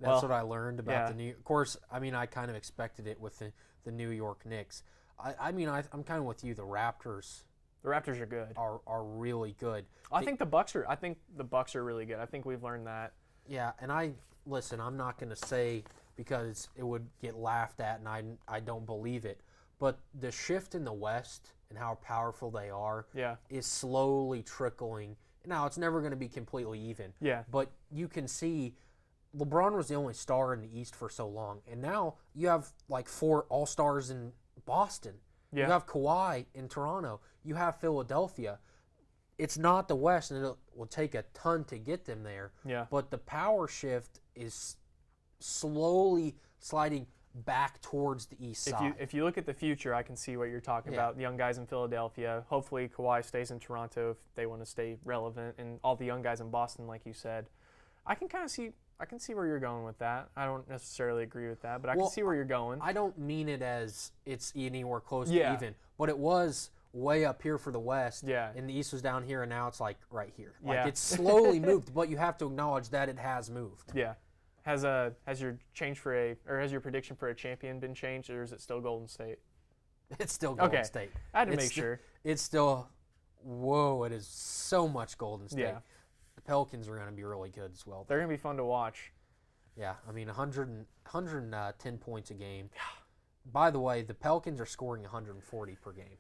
S1: That's what I learned about the New York. Of course, I kind of expected it with the New York Knicks. I'm kind of with you. The Raptors.
S2: The Raptors are good.
S1: Are really good.
S2: I think the Bucks are really good. I think we've learned that.
S1: Yeah, and I'm not going to say because it would get laughed at, and I don't believe it. But the shift in the West and how powerful they are is slowly trickling. Now, it's never going to be completely even.
S2: Yeah.
S1: But you can see LeBron was the only star in the East for so long, and now you have like 4 All-Stars in Boston. Yeah. You have Kawhi in Toronto. You have Philadelphia. It's not the West, and it will take a ton to get them there.
S2: Yeah.
S1: But the power shift is slowly sliding back towards the East side.
S2: If you look at the future, I can see what you're talking about. Young guys in Philadelphia. Hopefully Kawhi stays in Toronto if they want to stay relevant, and all the young guys in Boston, like you said. I can see where you're going with that. I don't necessarily agree with that, but I can see where you're going.
S1: I don't mean it as it's anywhere close to even, but it was way up here for the West.
S2: Yeah.
S1: And the East was down here, and now it's like right here. Like
S2: Yeah.
S1: it's slowly moved, but you have to acknowledge that it has moved.
S2: Yeah. Has your prediction for a champion been changed, or is it still Golden State?
S1: It's still Golden
S2: Okay.
S1: State.
S2: I had to
S1: It's
S2: make sure.
S1: It's still, whoa, it is so much Golden State.
S2: Yeah.
S1: The Pelicans are going to be really good as well.
S2: They're going to be fun to watch.
S1: Yeah, I mean, 110 points a game. By the way, the Pelicans are scoring 140 per game.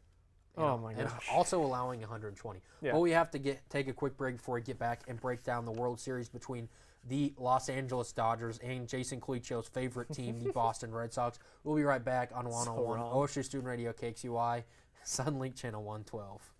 S2: Oh, my
S1: And
S2: gosh.
S1: also allowing 120.
S2: Yeah.
S1: But we have to take a quick break before we get back and break down the World Series between the Los Angeles Dodgers and Jason Clicchio's favorite team, the Boston Red Sox. We'll be right back on One on One. OSU Student Radio, KXUI, Sunlink Channel 112.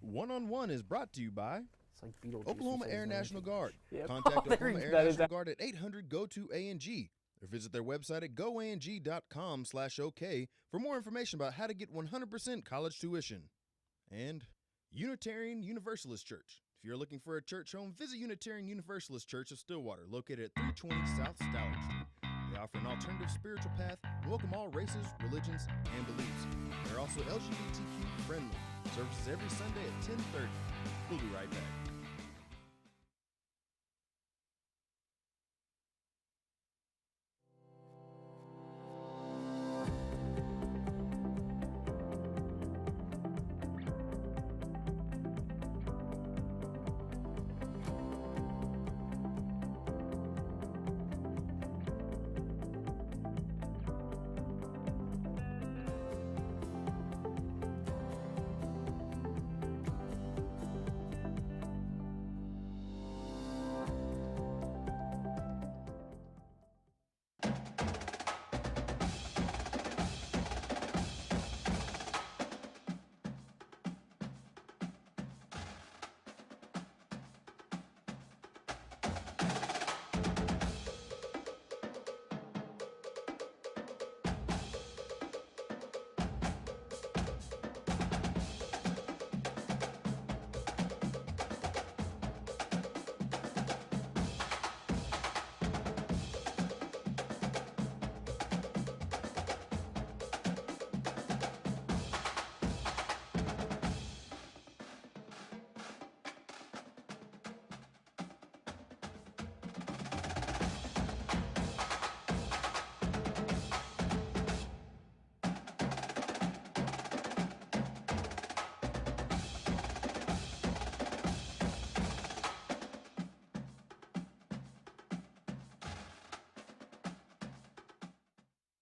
S6: One-on-One is brought to you by
S1: It's like Beetlejuice.
S6: Oklahoma Air National Guard.
S2: Yep.
S6: Contact
S2: Oh, there
S6: Oklahoma
S2: you-
S6: Air
S2: that is
S6: National Guard at 800-GO-TO-ANG or visit their website at goang.com/OK for more information about how to get 100% college tuition. And Unitarian Universalist Church. If you're looking for a church home, visit Unitarian Universalist Church of Stillwater, located at 320 South Stallard Street. They offer an alternative spiritual path and welcome all races, religions, and beliefs. They're also LGBTQ friendly. Services every Sunday at 10:30. We'll be right back.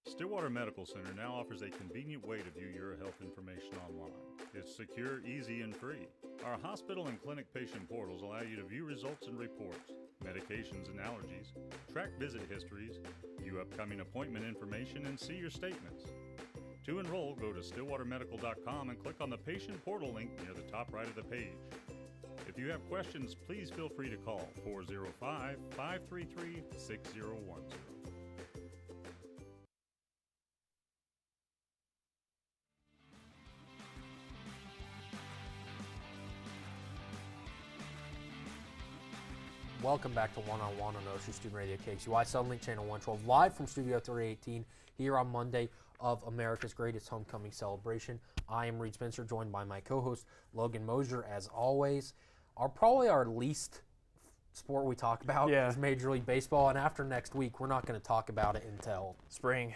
S13: Stillwater Medical Center now offers a convenient way to view your health information online. It's secure, easy, and free. Our hospital and clinic patient portals allow you to view results and reports, medications and allergies, track visit histories, view upcoming appointment information, and see your statements. To enroll, go to stillwatermedical.com and click on the patient portal link near the top right of the page. If you have questions, please feel free to call 405-533-6010.
S1: Welcome back to One on One on OSU Student Radio KXUI, Sunlink Channel 112, live from Studio 318 here on Monday of America's Greatest Homecoming Celebration. I am Reed Spencer, joined by my co-host Logan Mosier, as always. Probably our least sport we talk about is Major League Baseball, and after next week, we're not going to talk about it until
S2: spring.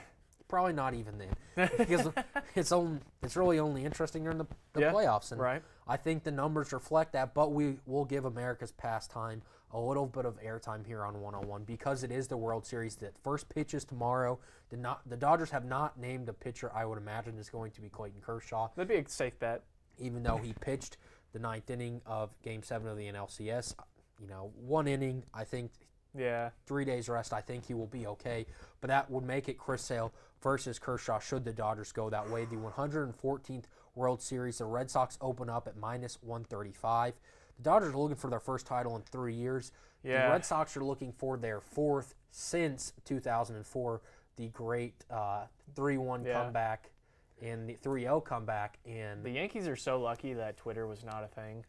S1: Probably not even then, because it's really only interesting during the playoffs, and I think the numbers reflect that. But we will give America's pastime a little bit of airtime here on One-on-One because it is the World Series. The first pitch is tomorrow. The Dodgers have not named a pitcher. I would imagine is going to be Clayton Kershaw.
S2: That'd be a safe bet.
S1: Even though he pitched the 9th inning of Game 7 of the NLCS, 1 inning, I think.
S2: Yeah.
S1: 3 days rest, I think he will be okay. But that would make it Chris Sale versus Kershaw should the Dodgers go that way. The 114th World Series, the Red Sox open up at -135. The Dodgers are looking for their first title in 3 years.
S2: Yeah.
S1: The Red Sox are looking for their 4th since 2004, the great 3-1 comeback and the 3-0 comeback. And
S2: the Yankees are so lucky that Twitter was not a thing.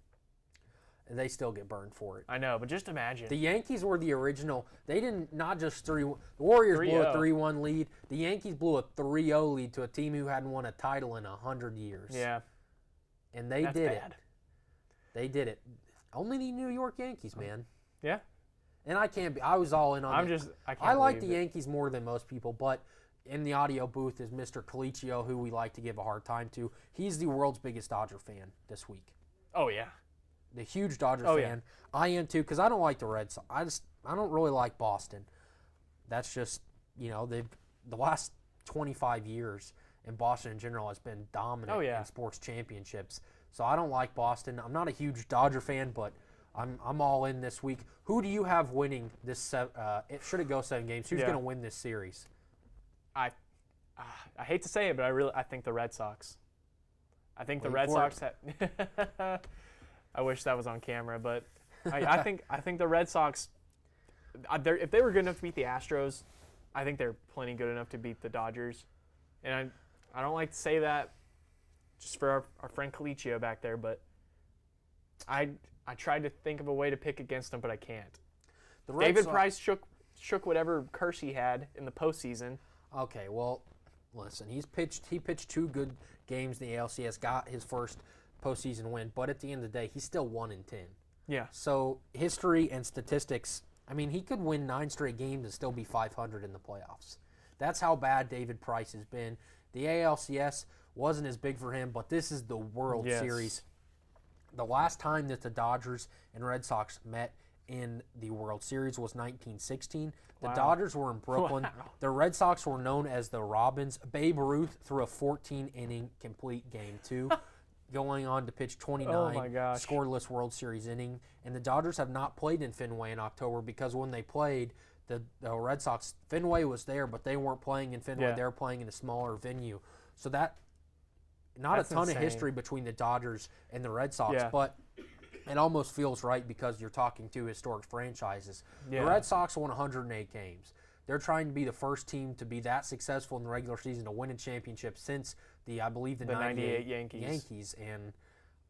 S1: And they still get burned for it.
S2: I know, but just imagine.
S1: The Yankees were the original. They didn't not just 3-1. The Warriors blew a 3-1 lead. The Yankees blew a 3-0 lead to a team who hadn't won a title in 100 years.
S2: Yeah.
S1: And they
S2: That's
S1: did
S2: bad.
S1: it. They did it. Only the New York Yankees, man.
S2: Yeah.
S1: And I was all in on it.
S2: I can't
S1: I like the
S2: believe it.
S1: Yankees more than most people, but in the audio booth is Mr. Colicchio, who we like to give a hard time to. He's the world's biggest Dodger fan this week.
S2: Oh, yeah.
S1: The huge Dodger
S2: Oh,
S1: fan. Yeah. I am too, because I don't like the Red Sox. I don't really like Boston. That's just, the last 25 years in Boston in general has been dominant in sports championships. So I don't like Boston. I'm not a huge Dodger fan, but I'm all in this week. Who do you have winning this? Should it go 7 games? Who's going to win this series?
S2: I hate to say it, but I think the Red Sox. I think the Red Sox. I wish that was on camera, but I think the Red Sox. If they were good enough to beat the Astros, I think they're plenty good enough to beat the Dodgers. And I don't like to say that just for our friend Colicchio back there, but I tried to think of a way to pick against them, but I can't. David Price shook whatever curse he had in the postseason.
S1: Okay, well, listen, he pitched 2 good games in the ALCS, got his first postseason win, but at the end of the day, he's still 1-10.
S2: Yeah.
S1: So history and statistics, I mean, he could win 9 straight games and still be 500 in the playoffs. That's how bad David Price has been. The ALCS wasn't as big for him, but this is the World Series. The last time that the Dodgers and Red Sox met in the World Series was 1916. The Dodgers were in Brooklyn.
S2: Wow.
S1: The Red Sox were known as the Robins. Babe Ruth threw a 14-inning complete game 2, going on to pitch 29 scoreless World Series inning. And the Dodgers have not played in Fenway in October because when they played, the Red Sox, Fenway was there, but they weren't playing in Fenway.
S2: Yeah.
S1: They were playing in a smaller venue. So that's a ton of history between the Dodgers and the Red Sox, but it almost feels right because you're talking 2 historic franchises.
S2: Yeah.
S1: The Red Sox won 108 games. They're trying to be the first team to be that successful in the regular season to win a championship since the 98 Yankees. And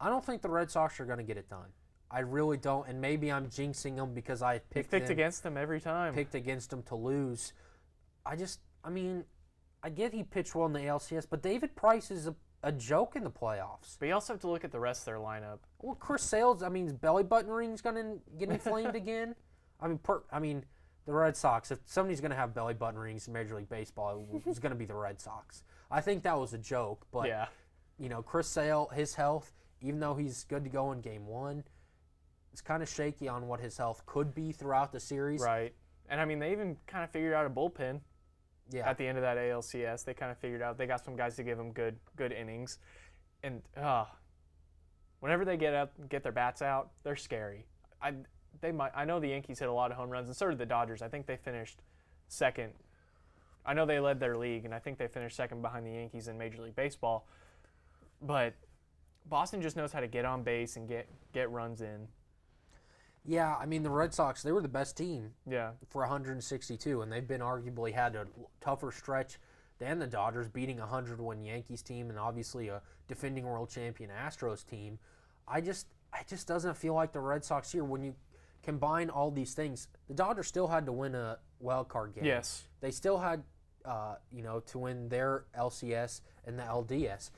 S1: I don't think the Red Sox are going to get it done. I really don't. And maybe I'm jinxing them because I picked
S2: against them every time.
S1: Picked against them to lose. I get he pitched well in the ALCS, but David Price is a joke in the playoffs.
S2: But you also have to look at the rest of their lineup.
S1: Well, Chris Sale's, his belly button ring's going to get inflamed again. The Red Sox, if somebody's going to have belly button rings in Major League Baseball, it's going to be the Red Sox. I think that was a joke, but, Chris Sale, his health, even though he's good to go in Game 1, it's kind of shaky on what his health could be throughout the series.
S2: Right. And, they even kind of figured out a bullpen. Yeah. At the end of that ALCS, they kind of figured out they got some guys to give them good innings, and whenever they get their bats out, they're scary. I know the Yankees hit a lot of home runs, and so did the Dodgers. I think they finished second. I know they led their league, and I think they finished second behind the Yankees in Major League Baseball. But Boston just knows how to get on base and get runs in.
S1: Yeah, the Red Sox, they were the best team for 162, and they've been arguably had a tougher stretch than the Dodgers, beating a 100-win Yankees team and obviously a defending world champion Astros team. It just doesn't feel like the Red Sox here. When you combine all these things, the Dodgers still had to win a wild card game.
S2: Yes.
S1: They still had, to win their LCS and the LDS.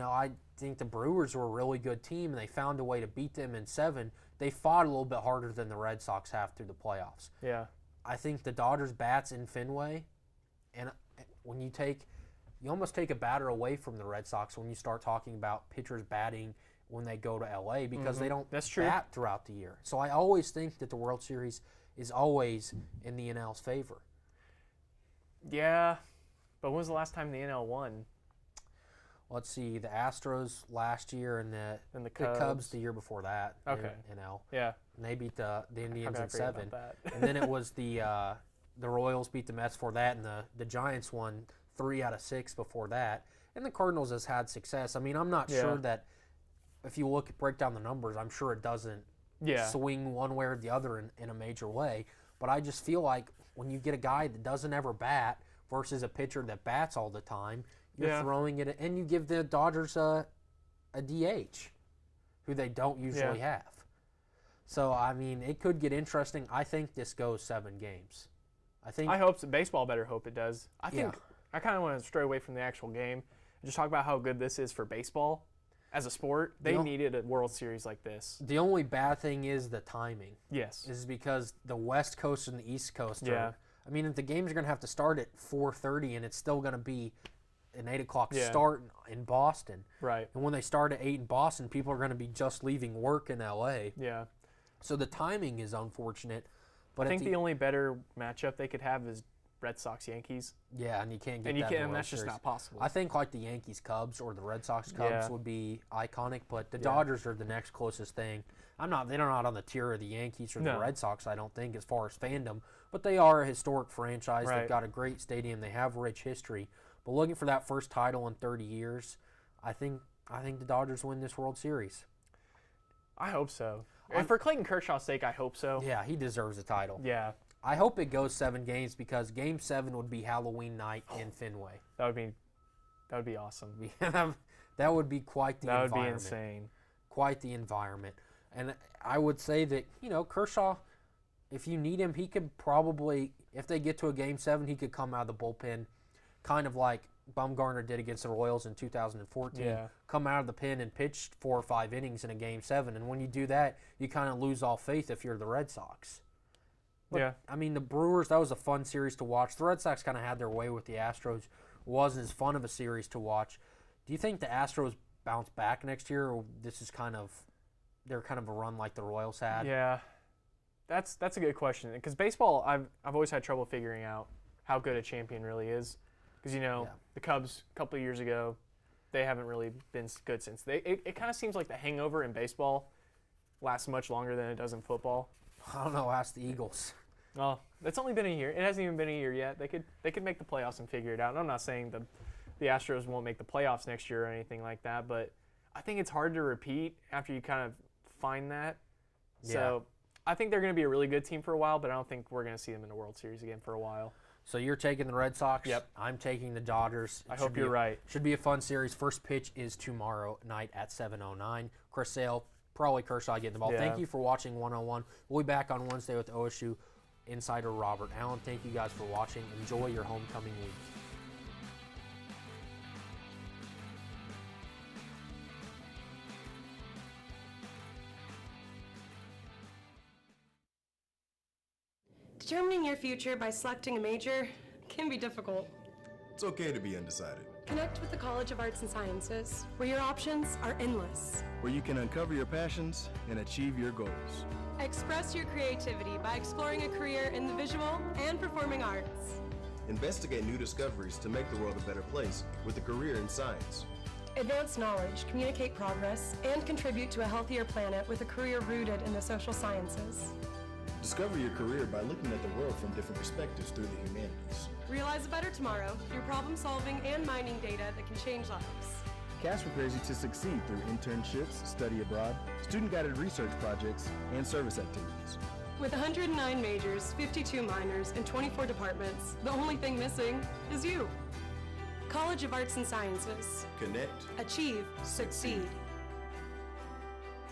S1: I think the Brewers were a really good team, and they found a way to beat them in 7. They fought a little bit harder than the Red Sox have through the playoffs.
S2: Yeah.
S1: I think the Dodgers bats in Fenway, and when you almost take a batter away from the Red Sox when you start talking about pitchers batting when they go to LA because they don't bat throughout the year. So I always think that the World Series is always in the NL's favor.
S2: Yeah, but when was the last time the NL won?
S1: Let's see, the Astros last year and the Cubs the year before that.
S2: Okay.
S1: NL.
S2: Yeah.
S1: And they beat the Indians in 7. And then it was the Royals beat the Mets for that, and the Giants won 3 out of 6 before that. And the Cardinals has had success. I'm not sure that if you break down the numbers, I'm sure it doesn't swing one way or the other in a major way. But I just feel like when you get a guy that doesn't ever bat versus a pitcher that bats all the time, you're throwing it, and you give the Dodgers a DH, who they don't usually have. So, it could get interesting. I think this goes 7 games.
S2: I hope so. Baseball better hope it does. I think I kind of want to stray away from the actual game and just talk about how good this is for baseball. as a sport, they needed a World Series like this.
S1: The only bad thing is the timing.
S2: Yes.
S1: Is because the West Coast and the East Coast
S2: Yeah.
S1: are, I mean, if the games are going to have to start at 4:30 and it's still going to be an 8 o'clock
S2: Yeah.
S1: start in Boston.
S2: Right.
S1: And when they start at 8 in Boston, people are going to be just leaving work in L.A.
S2: Yeah.
S1: So the timing is unfortunate. But
S2: I think the only better matchup they could have is Red Sox-Yankees.
S1: Yeah, and you can't get
S2: And you
S1: that
S2: can't,
S1: in the
S2: and
S1: World
S2: that's just
S1: Series.
S2: not possible.
S1: I think like the Yankees-Cubs or the Red Sox-Cubs
S2: Yeah.
S1: would be iconic, but the
S2: Yeah.
S1: Dodgers are the next closest thing. They're not on the tier of the Yankees or the
S2: No.
S1: Red Sox, I don't think, as far as fandom, but they are a historic franchise.
S2: Right.
S1: They've got a great stadium. They have rich history. But looking for that first title in 30 years, I think the Dodgers win this World Series.
S2: I hope so. And for Clayton Kershaw's sake, I hope so.
S1: Yeah, he deserves a title.
S2: Yeah.
S1: I hope it goes 7 games because Game 7 would be Halloween night in Fenway.
S2: That would be awesome.
S1: That would be quite the
S2: That
S1: environment.
S2: would be insane.
S1: Quite the environment. And I would say that, Kershaw, if you need him, he could probably, if they get to a Game 7, he could come out of the bullpen kind of like Bumgarner did against the Royals in 2014.
S2: Yeah.
S1: Come out of the pen and pitch 4 or 5 innings in a Game 7. And when you do that, you kind of lose all faith if you're the Red Sox. But,
S2: Yeah.
S1: I mean, the Brewers, that was a fun series to watch. The Red Sox kind of had their way with the Astros. Wasn't as fun of a series to watch. Do you think the Astros bounce back next year, or this is they're kind of a run like the Royals had?
S2: Yeah. That's a good question. Because baseball, I've always had trouble figuring out how good a champion really is. Because, the Cubs, a couple of years ago, they haven't really been good since. It kind of seems like the hangover in baseball lasts much longer than it does in football.
S1: I don't know. Ask the Eagles.
S2: Well, it's only been a year. It hasn't even been a year yet. They could make the playoffs and figure it out. And I'm not saying the Astros won't make the playoffs next year or anything like that, but I think it's hard to repeat after you kind of find that.
S1: Yeah.
S2: So I think they're going to be a really good team for a while, but I don't think we're going to see them in the World Series again for a while.
S1: So you're taking the Red Sox.
S2: Yep.
S1: I'm taking the Dodgers.
S2: I hope you're right.
S1: Should be a fun series. First pitch is tomorrow night at 7:09. Chris Sale, probably Kershaw getting the ball.
S2: Yeah.
S1: Thank you for watching 101. We'll be back on Wednesday with OSU insider Robert Allen. Thank you guys for watching. Enjoy your homecoming week.
S7: Determining your future by selecting a major can be difficult.
S6: It's okay to be undecided.
S7: Connect with the College of Arts and Sciences, where your options are endless.
S8: Where you can uncover your passions and achieve your goals.
S7: Express your creativity by exploring a career in the visual and performing arts.
S6: Investigate new discoveries to make the world a better place with a career in science.
S7: Advance knowledge, communicate progress, and contribute to a healthier planet with a career rooted in the social sciences.
S8: Discover your career by looking at the world from different perspectives through the humanities.
S7: Realize a better tomorrow through problem solving and mining data that can change lives.
S8: CAS prepares you to succeed through internships, study abroad, student-guided research projects, and service activities.
S7: With 109 majors, 52 minors, and 24 departments, the only thing missing is you. College of Arts and Sciences.
S6: Connect.
S7: Achieve. Succeed.